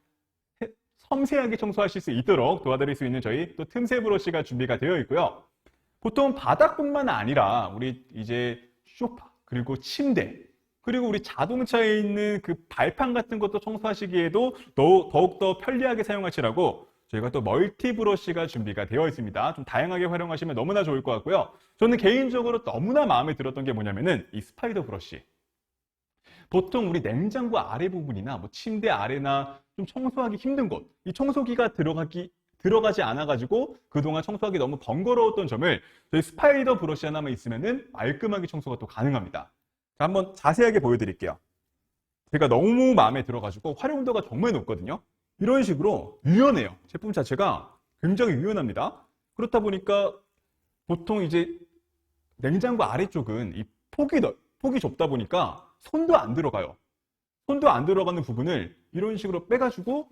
섬세하게 청소하실 수 있도록 도와드릴 수 있는 저희 또 틈새 브러쉬가 준비가 되어 있고요. 보통 바닥뿐만 아니라 우리 이제 소파, 그리고 침대, 그리고 우리 자동차에 있는 그 발판 같은 것도 청소하시기에도 더욱더 편리하게 사용하시라고 저희가 또 멀티 브러쉬가 준비가 되어 있습니다. 좀 다양하게 활용하시면 너무나 좋을 것 같고요. 저는 개인적으로 너무나 마음에 들었던 게 뭐냐면은 이 스파이더 브러쉬. 보통 우리 냉장고 아래 부분이나 뭐 침대 아래나 좀 청소하기 힘든 곳, 이 청소기가 들어가지 않아가지고 그동안 청소하기 너무 번거로웠던 점을 저희 스파이더 브러쉬 하나만 있으면은 말끔하게 청소가 또 가능합니다. 자, 한번 자세하게 보여드릴게요. 제가 너무 마음에 들어가지고 활용도가 정말 높거든요. 이런 식으로 유연해요. 제품 자체가 굉장히 유연합니다. 그렇다 보니까 보통 이제 냉장고 아래쪽은 이 폭이 좁다 보니까 손도 안 들어가요. 손도 안 들어가는 부분을 이런 식으로 빼가지고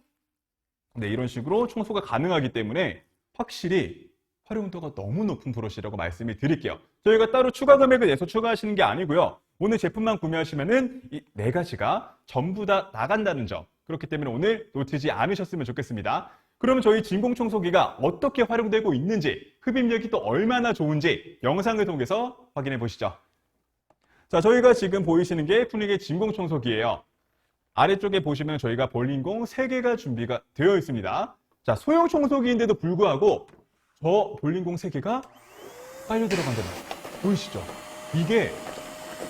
이런 식으로 청소가 가능하기 때문에 확실히 활용도가 너무 높은 브러쉬라고 말씀을 드릴게요. 저희가 따로 추가 금액을 내서 추가하시는 게 아니고요. 오늘 제품만 구매하시면은 이 4가지가 전부 다 나간다는 점. 그렇기 때문에 오늘 놓치지 않으셨으면 좋겠습니다. 그러면 저희 진공 청소기가 어떻게 활용되고 있는지, 흡입력이 또 얼마나 좋은지 영상을 통해서 확인해 보시죠. 자, 저희가 지금 보이시는 게 푸닉의 진공 청소기예요. 아래쪽에 보시면 저희가 볼링공 3개가 준비가 되어 있습니다. 자, 소형 청소기인데도 불구하고 저 볼링공 3개가 빨려 들어간다는 거 보이시죠? 이게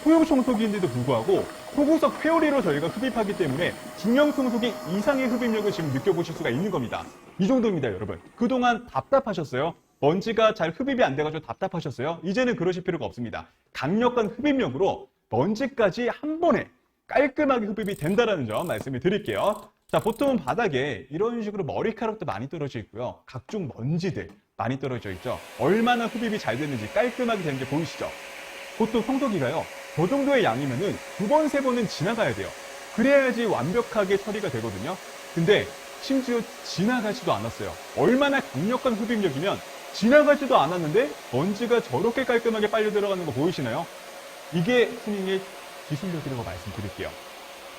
소형 청소기인데도 불구하고 초고속 회오리로 저희가 흡입하기 때문에 중형 청소기 이상의 흡입력을 지금 느껴보실 수가 있는 겁니다. 이 정도입니다, 여러분. 그동안 답답하셨어요? 먼지가 잘 흡입이 안 돼가지고 답답하셨어요? 이제는 그러실 필요가 없습니다. 강력한 흡입력으로 먼지까지 한 번에 깔끔하게 흡입이 된다는 점 말씀을 드릴게요. 자, 보통 바닥에 이런 식으로 머리카락도 많이 떨어져 있고요. 각종 먼지들 많이 떨어져 있죠. 얼마나 흡입이 잘 됐는지 깔끔하게 되는 게 보이시죠? 보통 청소기가요, 저 정도의 양이면은 2번, 3번은 지나가야 돼요. 그래야지 완벽하게 처리가 되거든요. 근데 심지어 지나가지도 않았어요. 얼마나 강력한 흡입력이면 지나가지도 않았는데 먼지가 저렇게 깔끔하게 빨려 들어가는 거 보이시나요? 이게 푸닝의 기술력이라고 말씀드릴게요.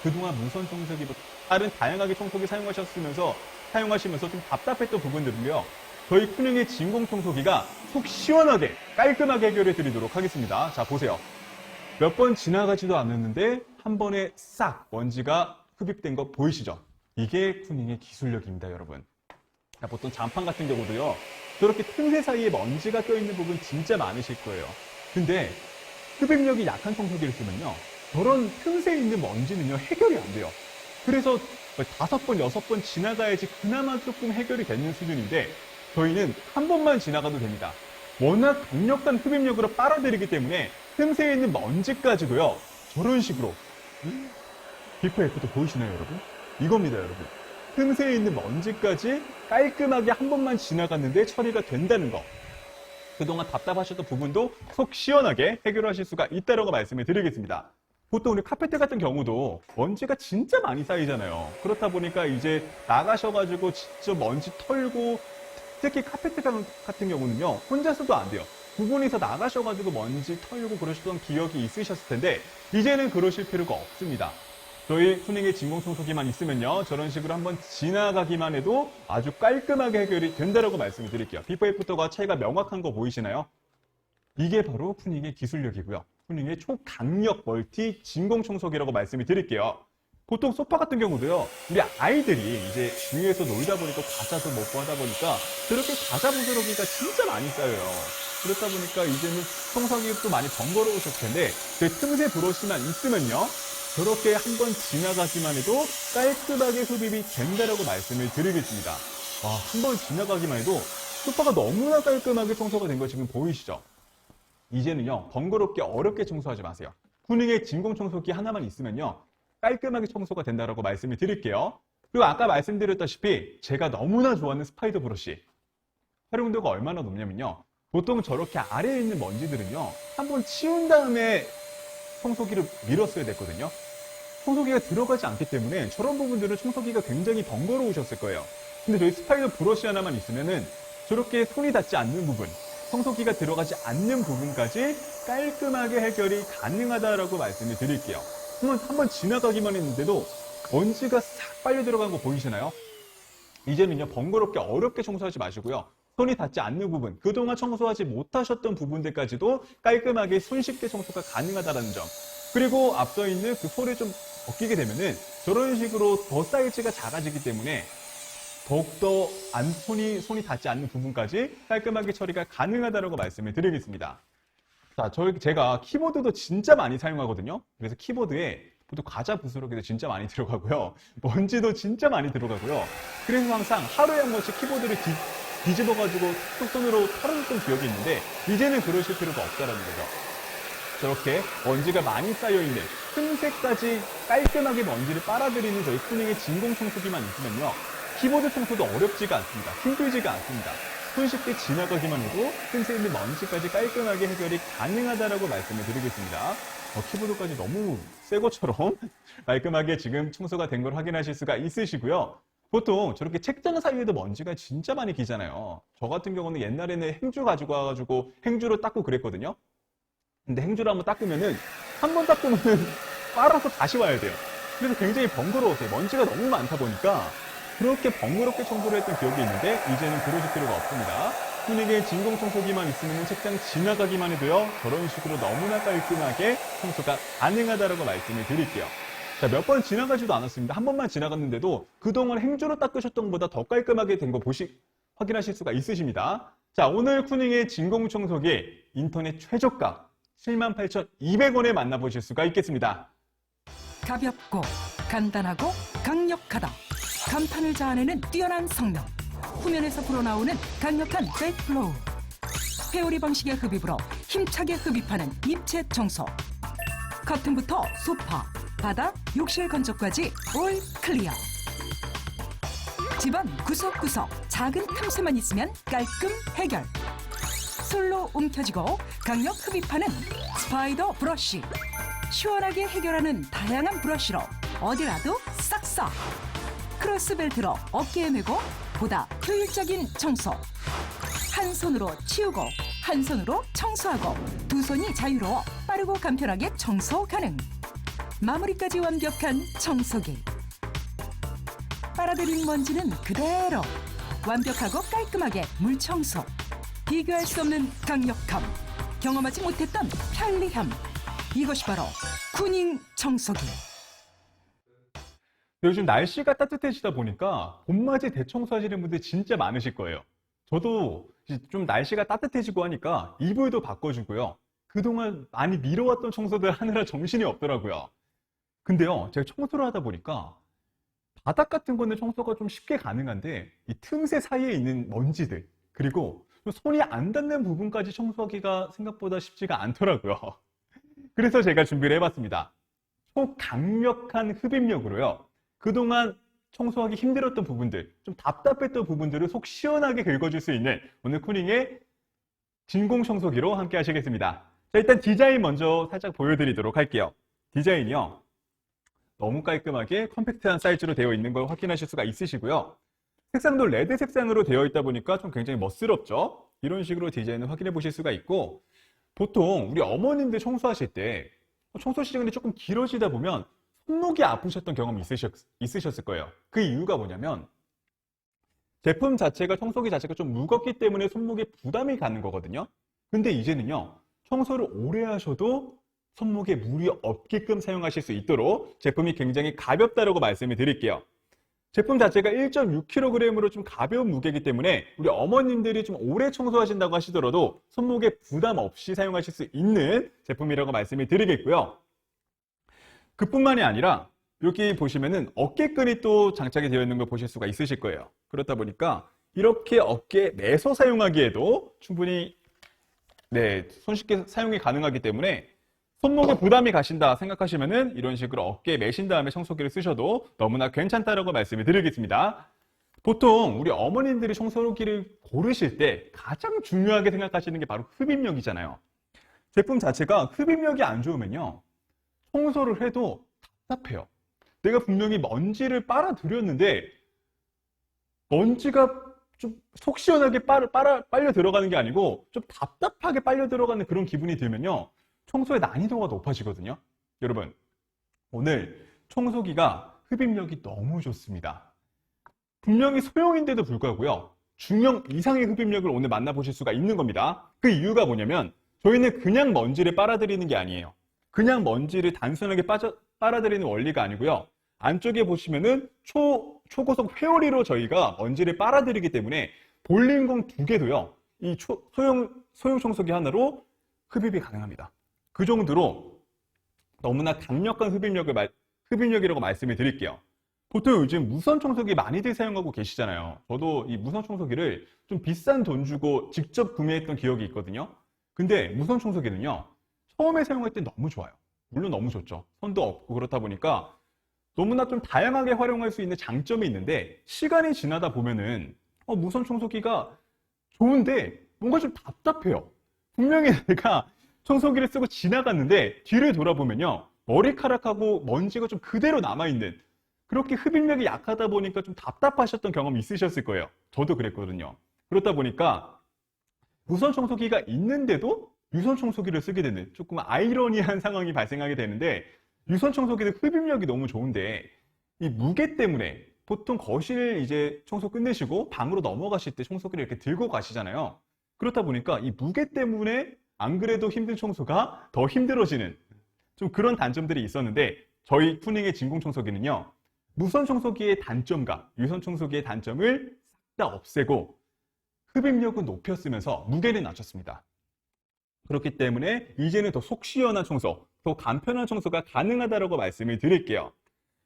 그동안 무선 청소기, 다른 다양하게 청소기 사용하시면서 좀 답답했던 부분들은요, 저희 푸닝의 진공 청소기가 속 시원하게 깔끔하게 해결해 드리도록 하겠습니다. 자, 보세요. 몇 번 지나가지도 않았는데 한 번에 싹 먼지가 흡입된 거 보이시죠? 이게 푸닝의 기술력입니다, 여러분. 자, 보통 잔판 같은 경우도요, 저렇게 틈새 사이에 먼지가 껴있는 부분 진짜 많으실 거예요. 근데 흡입력이 약한 청소기를 쓰면요, 저런 틈새에 있는 먼지는요, 해결이 안 돼요. 그래서 5번, 6번 지나가야지 그나마 조금 해결이 되는 수준인데 저희는 한 번만 지나가도 됩니다. 워낙 강력한 흡입력으로 빨아들이기 때문에 틈새에 있는 먼지까지도요, 저런 식으로 비포 애프터 보이시나요, 여러분? 이겁니다, 여러분. 틈새에 있는 먼지까지 깔끔하게 한 번만 지나갔는데 처리가 된다는 거. 그동안 답답하셨던 부분도 속 시원하게 해결하실 수가 있다고 말씀을 드리겠습니다. 보통 우리 카페트 같은 경우도 먼지가 진짜 많이 쌓이잖아요. 그렇다 보니까 이제 나가셔가지고 직접 먼지 털고, 특히 카페트 같은 경우는요, 혼자서도 안 돼요. 두 분이서 나가셔가지고 먼지 털고 그러셨던 기억이 있으셨을 텐데 이제는 그러실 필요가 없습니다. 저희 푸닝의 진공 청소기만 있으면요, 저런 식으로 한번 지나가기만 해도 아주 깔끔하게 해결이 된다고 말씀을 드릴게요. 비포 애프터가 차이가 명확한 거 보이시나요? 이게 바로 푸닝의 기술력이고요. 푸닝의 초강력 멀티 진공 청소기라고 말씀을 드릴게요. 보통 소파 같은 경우도요, 우리 아이들이 이제 위에서 놀다 보니까 과자도 먹고 하다 보니까 저렇게 과자 부스러기가 진짜 많이 쌓여요. 그렇다 보니까 이제는 청소하기도 많이 번거로우셨을 텐데 그 틈새 브러쉬만 있으면요, 저렇게 한번 지나가기만 해도 깔끔하게 흡입이 된다라고 말씀을 드리겠습니다. 와, 한번 지나가기만 해도 소파가 너무나 깔끔하게 청소가 된 거 지금 보이시죠? 이제는요, 번거롭게 어렵게 청소하지 마세요. 쿠닝의 진공 청소기 하나만 있으면요, 깔끔하게 청소가 된다라고 말씀을 드릴게요. 그리고 아까 말씀드렸다시피 제가 너무나 좋아하는 스파이더 브러쉬. 활용도가 얼마나 높냐면요, 보통 저렇게 아래에 있는 먼지들은요, 한번 치운 다음에 청소기를 밀었어야 됐거든요. 청소기가 들어가지 않기 때문에 저런 부분들은 청소기가 굉장히 번거로우셨을 거예요. 근데 저희 스파이더 브러쉬 하나만 있으면은 저렇게 손이 닿지 않는 부분, 청소기가 들어가지 않는 부분까지 깔끔하게 해결이 가능하다라고 말씀을 드릴게요. 한번 지나가기만 했는데도 먼지가 싹 빨려 들어간 거 보이시나요? 이제는요, 번거롭게 어렵게 청소하지 마시고요. 손이 닿지 않는 부분, 그동안 청소하지 못하셨던 부분들까지도 깔끔하게 손쉽게 청소가 가능하다는 점. 그리고 앞서 있는 그 솔을 좀 벗기게 되면은 저런 식으로 더 사이즈가 작아지기 때문에 더욱더 손이 닿지 않는 부분까지 깔끔하게 처리가 가능하다고 말씀을 드리겠습니다. 자, 제가 키보드도 진짜 많이 사용하거든요. 그래서 키보드에 또 과자 부스러기도 진짜 많이 들어가고요. 먼지도 진짜 많이 들어가고요. 그래서 항상 하루에 한 번씩 키보드를 뒤집어가지고 손으로 털어줬던 기억이 있는데 이제는 그러실 필요가 없다라는 거죠. 저렇게 먼지가 많이 쌓여있는 틈새까지 깔끔하게 먼지를 빨아들이는 저희 쿠닝의 진공 청소기만 있으면요, 키보드 청소도 어렵지가 않습니다. 힘들지가 않습니다. 손쉽게 지나가기만 해도 틈새 있는 먼지까지 깔끔하게 해결이 가능하다라고 말씀을 드리겠습니다. 키보드까지 너무 새 것처럼 깔끔하게 지금 청소가 된 걸 확인하실 수가 있으시고요. 보통 저렇게 책장 사이에도 먼지가 진짜 많이 기잖아요. 저 같은 경우는 옛날에는 행주 가지고 와가지고 행주로 닦고 그랬거든요. 근데 행주로 한번 닦으면은, 한 번 닦으면은 빨아서 다시 와야 돼요. 그래서 굉장히 번거로웠어요. 먼지가 너무 많다 보니까 그렇게 번거롭게 청소를 했던 기억이 있는데 이제는 그러실 필요가 없습니다. 쿠닝의 진공 청소기만 있으면 책장 지나가기만 해도요, 저런 식으로 너무나 깔끔하게 청소가 가능하다라고 말씀을 드릴게요. 자, 몇 번 지나가지도 않았습니다. 한 번만 지나갔는데도 그동안 행주로 닦으셨던 것보다 더 깔끔하게 된 거 확인하실 수가 있으십니다. 자, 오늘 쿠닝의 진공 청소기 인터넷 최저가 78,200원에 만나보실 수가 있겠습니다. 가볍고 간단하고 강력하다. 간판을 자아내는 뛰어난 성능. 후면에서 불어나오는 강력한 백플로우. 회오리 방식의 흡입으로 힘차게 흡입하는 입체 청소. 커튼부터 소파, 바닥, 욕실 건조까지 올 클리어. 집안 구석구석 작은 틈새만 있으면 깔끔 해결. 솔로 움켜쥐고 강력 흡입하는 스파이더 브러쉬. 시원하게 해결하는 다양한 브러쉬로 어디라도 싹싹. 크로스벨트로 어깨에 메고 보다 효율적인 청소. 한 손으로 치우고 한 손으로 청소하고 두 손이 자유로워 빠르고 간편하게 청소 가능. 마무리까지 완벽한 청소기. 빨아들인 먼지는 그대로 완벽하고 깔끔하게 물청소. 비교할 수 없는 강력함. 경험하지 못했던 편리함. 이것이 바로 쿠닝 청소기. 요즘 날씨가 따뜻해지다 보니까 봄맞이 대청소하시는 분들 진짜 많으실 거예요. 저도 좀 날씨가 따뜻해지고 하니까 이불도 바꿔주고요. 그동안 많이 미뤄왔던 청소들 하느라 정신이 없더라고요. 근데요, 제가 청소를 하다 보니까 바닥 같은 거는 청소가 좀 쉽게 가능한데 이 틈새 사이에 있는 먼지들, 그리고 손이 안 닿는 부분까지 청소하기가 생각보다 쉽지가 않더라고요. 그래서 제가 준비를 해봤습니다. 초강력한 흡입력으로요, 그동안 청소하기 힘들었던 부분들, 좀 답답했던 부분들을 속 시원하게 긁어줄 수 있는 오늘 쿠닝의 진공 청소기로 함께 하시겠습니다. 자, 일단 디자인 먼저 살짝 보여드리도록 할게요. 디자인이요, 너무 깔끔하게 컴팩트한 사이즈로 되어 있는 걸 확인하실 수가 있으시고요. 색상도 레드 색상으로 되어 있다 보니까 좀 굉장히 멋스럽죠? 이런 식으로 디자인을 확인해 보실 수가 있고, 보통 우리 어머님들 청소하실 때 청소 시간이 조금 길어지다 보면 손목이 아프셨던 경험이 있으셨을 거예요. 그 이유가 뭐냐면 제품 자체가, 청소기 자체가 좀 무겁기 때문에 손목에 부담이 가는 거거든요. 근데 이제는요, 청소를 오래 하셔도 손목에 무리 없게끔 사용하실 수 있도록 제품이 굉장히 가볍다라고 말씀을 드릴게요. 제품 자체가 1.6kg으로 좀 가벼운 무게이기 때문에 우리 어머님들이 좀 오래 청소하신다고 하시더라도 손목에 부담 없이 사용하실 수 있는 제품이라고 말씀을 드리겠고요. 그뿐만이 아니라 여기 보시면은 어깨끈이 또 장착이 되어 있는 걸 보실 수가 있으실 거예요. 그렇다 보니까 이렇게 어깨에 매서 사용하기에도 충분히 손쉽게 사용이 가능하기 때문에 손목에 부담이 가신다 생각하시면은 이런 식으로 어깨에 매신 다음에 청소기를 쓰셔도 너무나 괜찮다라고 말씀을 드리겠습니다. 보통 우리 어머님들이 청소기를 고르실 때 가장 중요하게 생각하시는 게 바로 흡입력이잖아요. 제품 자체가 흡입력이 안 좋으면요, 청소를 해도 답답해요. 내가 분명히 먼지를 빨아들였는데 먼지가 좀 속 시원하게 빨려 들어가는 게 아니고 좀 답답하게 빨려 들어가는 그런 기분이 들면요, 청소의 난이도가 높아지거든요. 여러분, 오늘 청소기가 흡입력이 너무 좋습니다. 분명히 소형인데도 불구하고요, 중형 이상의 흡입력을 오늘 만나보실 수가 있는 겁니다. 그 이유가 뭐냐면 저희는 그냥 먼지를 빨아들이는 게 아니에요. 그냥 먼지를 단순하게 빨아들이는 원리가 아니고요. 안쪽에 보시면은 초고속 회오리로 저희가 먼지를 빨아들이기 때문에 볼링공 2개도요, 이 소형 청소기 하나로 흡입이 가능합니다. 그 정도로 너무나 강력한 흡입력이라고 말씀을 드릴게요. 보통 요즘 무선 청소기 많이들 사용하고 계시잖아요. 저도 이 무선 청소기를 좀 비싼 돈 주고 직접 구매했던 기억이 있거든요. 근데 무선 청소기는요, 처음에 사용할 때 너무 좋아요. 물론 너무 좋죠. 손도 없고 그렇다 보니까 너무나 좀 다양하게 활용할 수 있는 장점이 있는데, 시간이 지나다 보면은 무선 청소기가 좋은데 뭔가 좀 답답해요. 분명히 내가 청소기를 쓰고 지나갔는데 뒤를 돌아보면요, 머리카락하고 먼지가 좀 그대로 남아있는, 그렇게 흡입력이 약하다 보니까 좀 답답하셨던 경험이 있으셨을 거예요. 저도 그랬거든요. 그렇다 보니까 무선 청소기가 있는데도 유선 청소기를 쓰게 되는 조금 아이러니한 상황이 발생하게 되는데, 유선 청소기는 흡입력이 너무 좋은데 이 무게 때문에 보통 거실 이제 청소 끝내시고 방으로 넘어가실 때 청소기를 이렇게 들고 가시잖아요. 그렇다 보니까 이 무게 때문에 안 그래도 힘든 청소가 더 힘들어지는 좀 그런 단점들이 있었는데, 저희 푸닝의 진공청소기는요, 무선 청소기의 단점과 유선 청소기의 단점을 싹 다 없애고 흡입력은 높였으면서 무게는 낮췄습니다. 그렇기 때문에 이제는 더 속 시원한 청소, 더 간편한 청소가 가능하다고 말씀을 드릴게요.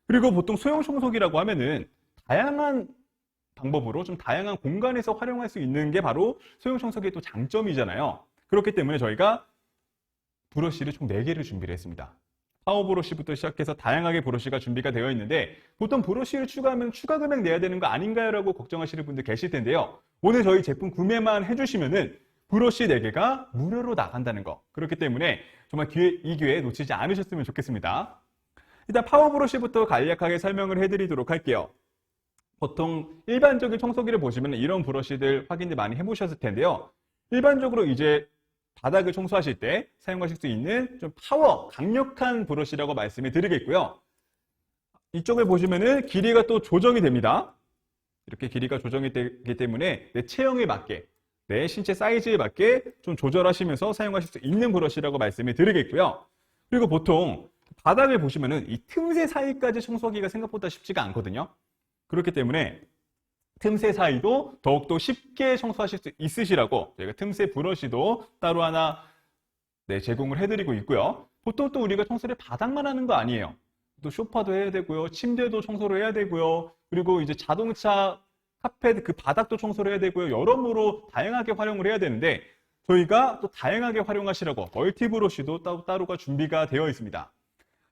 그리고 보통 소형 청소기라고 하면은 다양한 방법으로 좀 다양한 공간에서 활용할 수 있는 게 바로 소형 청소기의 또 장점이잖아요. 그렇기 때문에 저희가 브러쉬를 총 4개를 준비를 했습니다. 파워 브러쉬부터 시작해서 다양하게 브러쉬가 준비가 되어 있는데, 보통 브러쉬를 추가하면 추가 금액 내야 되는 거 아닌가요? 라고 걱정하시는 분들 계실 텐데요. 오늘 저희 제품 구매만 해주시면은 브러쉬 4개가 무료로 나간다는 거. 그렇기 때문에 정말 이 기회 놓치지 않으셨으면 좋겠습니다. 일단 파워 브러쉬부터 간략하게 설명을 해드리도록 할게요. 보통 일반적인 청소기를 보시면 이런 브러쉬들 확인을 많이 해보셨을 텐데요. 일반적으로 이제 바닥을 청소하실 때 사용하실 수 있는 좀 강력한 브러쉬라고 말씀을 드리겠고요. 이쪽을 보시면은 길이가 또 조정이 됩니다. 이렇게 길이가 조정이 되기 때문에 내 체형에 맞게, 내 신체 사이즈에 맞게 좀 조절하시면서 사용하실 수 있는 브러쉬라고 말씀을 드리겠고요. 그리고 보통 바닥을 보시면은 이 틈새 사이까지 청소하기가 생각보다 쉽지가 않거든요. 그렇기 때문에 틈새 사이도 더욱더 쉽게 청소하실 수 있으시라고 저희가 틈새 브러쉬도 따로 하나 제공을 해드리고 있고요. 보통 또 우리가 청소를 바닥만 하는 거 아니에요. 또 소파도 해야 되고요. 침대도 청소를 해야 되고요. 그리고 이제 자동차 카펫 그 바닥도 청소를 해야 되고요. 여러모로 다양하게 활용을 해야 되는데, 저희가 또 다양하게 활용하시라고 멀티 브러쉬도 따로가 준비가 되어 있습니다.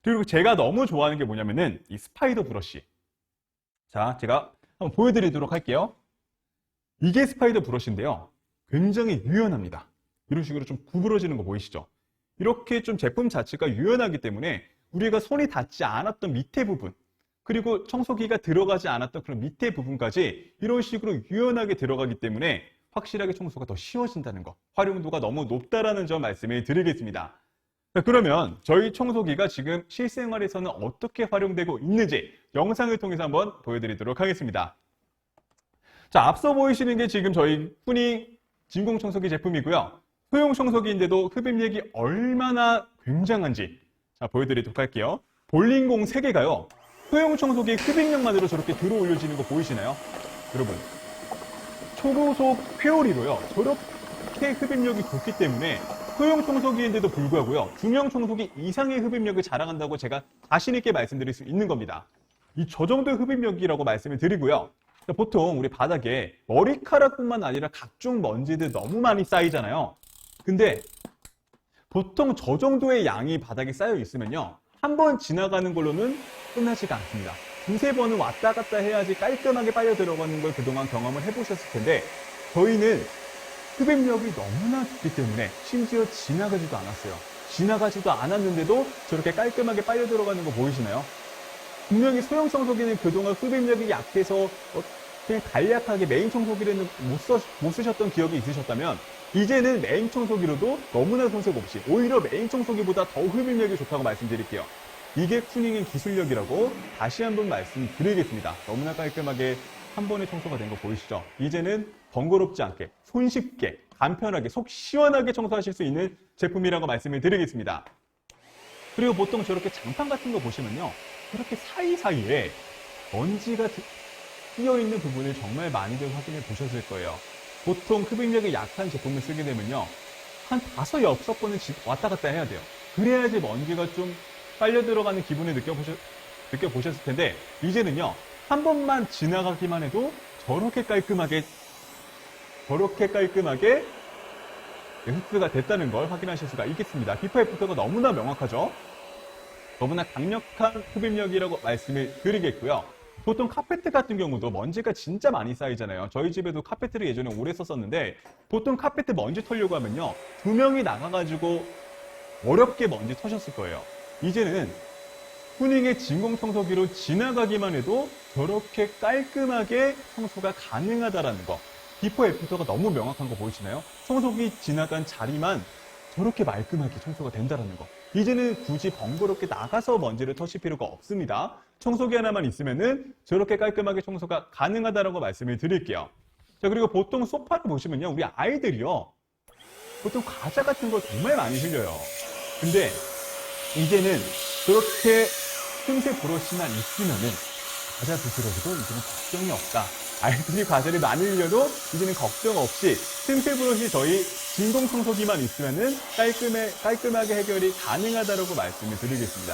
그리고 제가 너무 좋아하는 게 뭐냐면은 이 스파이더 브러쉬. 자, 제가 한번 보여드리도록 할게요. 이게 스파이더 브러쉬인데요, 굉장히 유연합니다. 이런 식으로 좀 구부러지는 거 보이시죠? 이렇게 좀 제품 자체가 유연하기 때문에 우리가 손이 닿지 않았던 밑에 부분, 그리고 청소기가 들어가지 않았던 그런 밑에 부분까지 이런 식으로 유연하게 들어가기 때문에 확실하게 청소가 더 쉬워진다는 거, 활용도가 너무 높다라는 점 말씀을 드리겠습니다. 자, 그러면 저희 청소기가 지금 실생활에서는 어떻게 활용되고 있는지 영상을 통해서 한번 보여드리도록 하겠습니다. 자, 앞서 보이시는 게 지금 저희 푸닝 진공 청소기 제품이고요. 소형 청소기인데도 흡입력이 얼마나 굉장한지 자, 보여드리도록 할게요. 볼링공 3개가요. 소형 청소기 흡입력만으로 저렇게 들어 올려지는 거 보이시나요? 여러분, 초고속 회오리로요. 저렇게 흡입력이 좋기 때문에 소형 청소기인데도 불구하고요. 중형 청소기 이상의 흡입력을 자랑한다고 제가 자신 있게 말씀드릴 수 있는 겁니다. 저 정도의 흡입력이라고 말씀을 드리고요. 보통 우리 바닥에 머리카락뿐만 아니라 각종 먼지들 너무 많이 쌓이잖아요. 근데 보통 저 정도의 양이 바닥에 쌓여 있으면요. 한 번 지나가는 걸로는 끝나지가 않습니다. 두세 번은 왔다 갔다 해야지 깔끔하게 빨려 들어가는 걸 그동안 경험을 해보셨을 텐데 저희는 흡입력이 너무나 좋기 때문에 심지어 지나가지도 않았어요. 지나가지도 않았는데도 저렇게 깔끔하게 빨려 들어가는 거 보이시나요? 분명히 소형 청소기는 그동안 흡입력이 약해서 그냥 간략하게 메인 청소기를 못 쓰셨던 기억이 있으셨다면 이제는 메인 청소기로도 너무나 손색 없이 오히려 메인 청소기보다 더 흡입력이 좋다고 말씀드릴게요. 이게 쿠닝의 기술력이라고 다시 한번 말씀드리겠습니다. 너무나 깔끔하게 한 번에 청소가 된 거 보이시죠? 이제는 번거롭지 않게 손쉽게 간편하게 속 시원하게 청소하실 수 있는 제품이라고 말씀을 드리겠습니다. 그리고 보통 저렇게 장판 같은 거 보시면요. 이렇게 사이사이에 먼지가 끼어있는 부분을 정말 많이들 확인해 보셨을 거예요. 보통 흡입력이 약한 제품을 쓰게 되면요. 한 5, 6번은 왔다 갔다 해야 돼요. 그래야지 먼지가 좀 빨려 들어가는 기분을 느껴보셨을 텐데 이제는요. 한 번만 지나가기만 해도 저렇게 깔끔하게 흡수가 됐다는 걸 확인하실 수가 있겠습니다. 비포 애프터가 너무나 명확하죠? 너무나 강력한 흡입력이라고 말씀을 드리겠고요. 보통 카페트 같은 경우도 먼지가 진짜 많이 쌓이잖아요. 저희 집에도 카페트를 예전에 오래 썼었는데 보통 카페트 먼지 털려고 하면요. 2명이 나가가지고 어렵게 먼지 터셨을 거예요. 이제는 푸닝의 진공 청소기로 지나가기만 해도 저렇게 깔끔하게 청소가 가능하다라는 거. 비포 애프터가 너무 명확한 거 보이시나요? 청소기 지나간 자리만 저렇게 말끔하게 청소가 된다는 거. 이제는 굳이 번거롭게 나가서 먼지를 터실 필요가 없습니다. 청소기 하나만 있으면은 저렇게 깔끔하게 청소가 가능하다라고 말씀을 드릴게요. 자, 그리고 보통 소파를 보시면요. 우리 아이들이요. 보통 과자 같은 거 정말 많이 흘려요. 근데 이제는 저렇게 틈새 브러쉬만 있으면은 과자 부스러기도 이제는 걱정이 없다. 아이들이 과자를 많이 흘려도 이제는 걱정 없이 틈새 브러쉬 저희 진공 청소기만 있으면은 깔끔하게 해결이 가능하다라고 말씀을 드리겠습니다.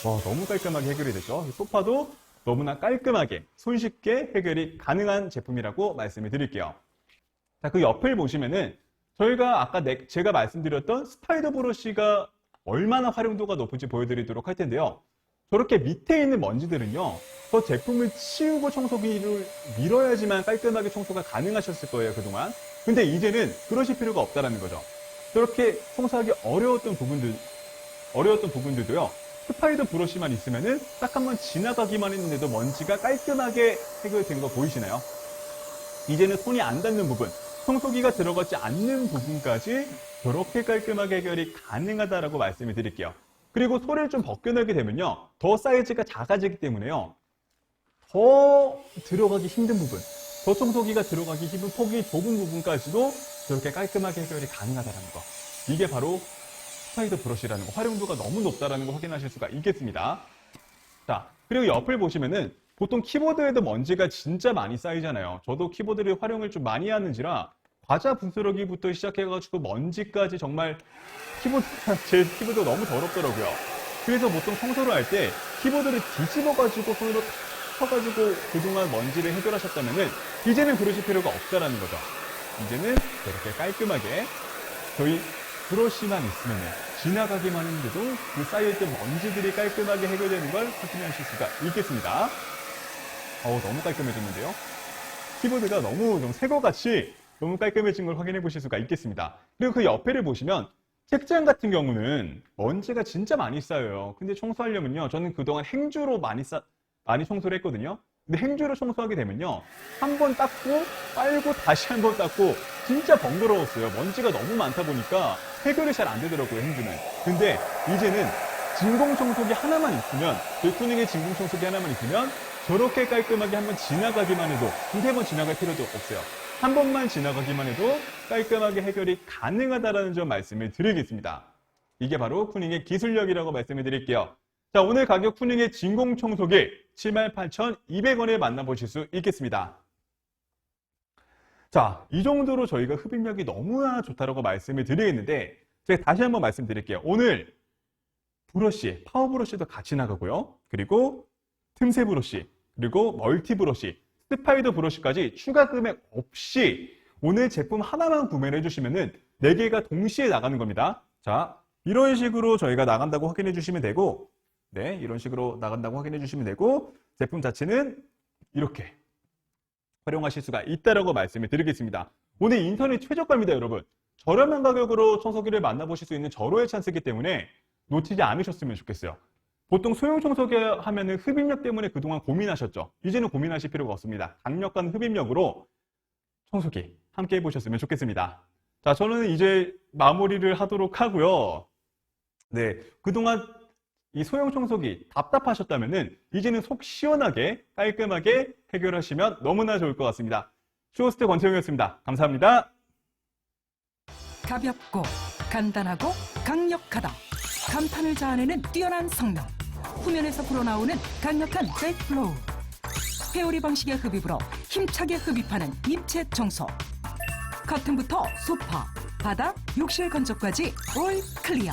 와, 너무 깔끔하게 해결이 됐죠. 소파도 너무나 깔끔하게 손쉽게 해결이 가능한 제품이라고 말씀을 드릴게요. 자, 그 옆을 보시면은 저희가 아까 제가 말씀드렸던 스파이더 브러쉬가 얼마나 활용도가 높은지 보여드리도록 할 텐데요. 저렇게 밑에 있는 먼지들은요. 저 제품을 치우고 청소기를 밀어야지만 깔끔하게 청소가 가능하셨을 거예요, 그동안. 근데 이제는 그러실 필요가 없다는 거죠. 저렇게 청소하기 어려웠던 부분들도요. 스파이더 브러쉬만 있으면은 딱 한 번 지나가기만 했는데도 먼지가 깔끔하게 해결된 거 보이시나요? 이제는 손이 안 닿는 부분, 청소기가 들어가지 않는 부분까지 저렇게 깔끔하게 해결이 가능하다라고 말씀을 드릴게요. 그리고 소리를 좀 벗겨내게 되면요. 더 사이즈가 작아지기 때문에요. 더 들어가기 힘든 부분, 더 청소기가 들어가기 힘든 폭이 좁은 부분까지도 저렇게 깔끔하게 해결이 가능하다는 거. 이게 바로 스파이더 브러쉬라는 거, 활용도가 너무 높다는 거 확인하실 수가 있겠습니다. 자, 그리고 옆을 보시면은 보통 키보드에도 먼지가 진짜 많이 쌓이잖아요. 저도 키보드를 활용을 좀 많이 하는지라 과자 부스러기부터 시작해가지고 먼지까지 정말 제 키보드가 너무 더럽더라고요. 그래서 보통 청소를 할 때 키보드를 뒤집어가지고 손으로 쳐가지고 그동안 먼지를 해결하셨다면은 이제는 그러실 필요가 없다라는 거죠. 이제는 이렇게 깔끔하게 저희 브러쉬만 있으면 지나가기만 했는데도 그 쌓여있던 먼지들이 깔끔하게 해결되는 걸 확인하실 수가 있겠습니다. 너무 깔끔해졌는데요. 키보드가 너무 좀 새거같이 너무 깔끔해진 걸 확인해 보실 수가 있겠습니다. 그리고 그 옆에를 보시면 책장 같은 경우는 먼지가 진짜 많이 쌓여요. 근데 청소하려면요. 저는 그동안 행주로 많이 청소를 했거든요. 근데 행주로 청소하게 되면요. 한 번 닦고 빨고 다시 한 번 닦고 진짜 번거로웠어요. 먼지가 너무 많다 보니까 해결이 잘 안 되더라고요, 행주는. 근데 이제는 진공 청소기 하나만 있으면, 쿨닝의 진공 청소기 하나만 있으면 저렇게 깔끔하게 한 번 지나가기만 해도 두세 번 지나갈 필요도 없어요. 한 번만 지나가기만 해도 깔끔하게 해결이 가능하다는 점 말씀을 드리겠습니다. 이게 바로 쿨닝의 기술력이라고 말씀을 드릴게요. 자, 오늘 가격 쿨닝의 진공 청소기 78,200원에 만나보실 수 있겠습니다. 자, 이 정도로 저희가 흡입력이 너무나 좋다고 말씀을 드리겠는데, 제가 다시 한번 말씀드릴게요. 오늘 브러쉬, 파워 브러쉬도 같이 나가고요. 그리고 틈새 브러쉬, 그리고 멀티 브러쉬, 스파이더 브러쉬까지 추가 금액 없이 오늘 제품 하나만 구매를 해주시면은 4개가 동시에 나가는 겁니다. 자, 이런 식으로 저희가 나간다고 확인해 주시면 되고, 네, 이런 식으로 나간다고 확인해 주시면 되고, 제품 자체는 이렇게 활용하실 수가 있다라고 말씀을 드리겠습니다. 오늘 인터넷 최저가입니다, 여러분. 저렴한 가격으로 청소기를 만나보실 수 있는 절호의 찬스이기 때문에 놓치지 않으셨으면 좋겠어요. 보통 소형 청소기 하면은 흡입력 때문에 그동안 고민하셨죠. 이제는 고민하실 필요가 없습니다. 강력한 흡입력으로 청소기 함께 해보셨으면 좋겠습니다. 자, 저는 이제 마무리를 하도록 하고요. 네, 그동안 이 소형 청소기 답답하셨다면은 이제는 속 시원하게 깔끔하게 해결하시면 너무나 좋을 것 같습니다. 쇼호스트 권태용이었습니다. 감사합니다. 가볍고 간단하고 강력하다. 감탄을 자아내는 뛰어난 성능. 후면에서 불어나오는 강력한 백플로우. 회오리 방식의 흡입으로 힘차게 흡입하는 입체 청소. 커튼부터 소파, 바닥, 욕실 건조까지 올 클리어.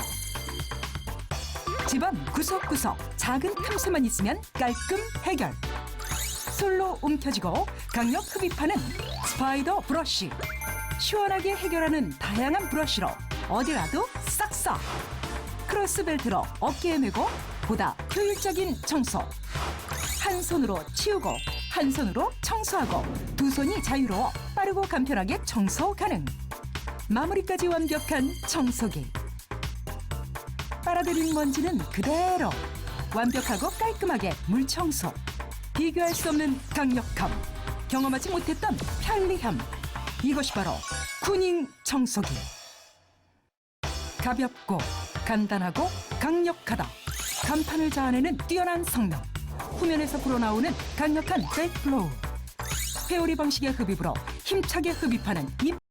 집안 구석구석 작은 틈새만 있으면 깔끔 해결. 솔로 움켜쥐고 강력 흡입하는 스파이더 브러쉬. 시원하게 해결하는 다양한 브러쉬로 어디라도 싹싹. 크로스벨트로 어깨에 메고 보다 효율적인 청소. 한 손으로 치우고 한 손으로 청소하고 두 손이 자유로워 빠르고 간편하게 청소 가능. 마무리까지 완벽한 청소기. 빨아들인 먼지는 그대로 완벽하고 깔끔하게 물청소. 비교할 수 없는 강력함. 경험하지 못했던 편리함. 이것이 바로 쿠닝 청소기. 가볍고 간단하고 강력하다. 감탄을 자아내는 뛰어난 성능. 후면에서 불어나오는 강력한 백플로우. 회오리 방식의 흡입으로 힘차게 흡입하는 입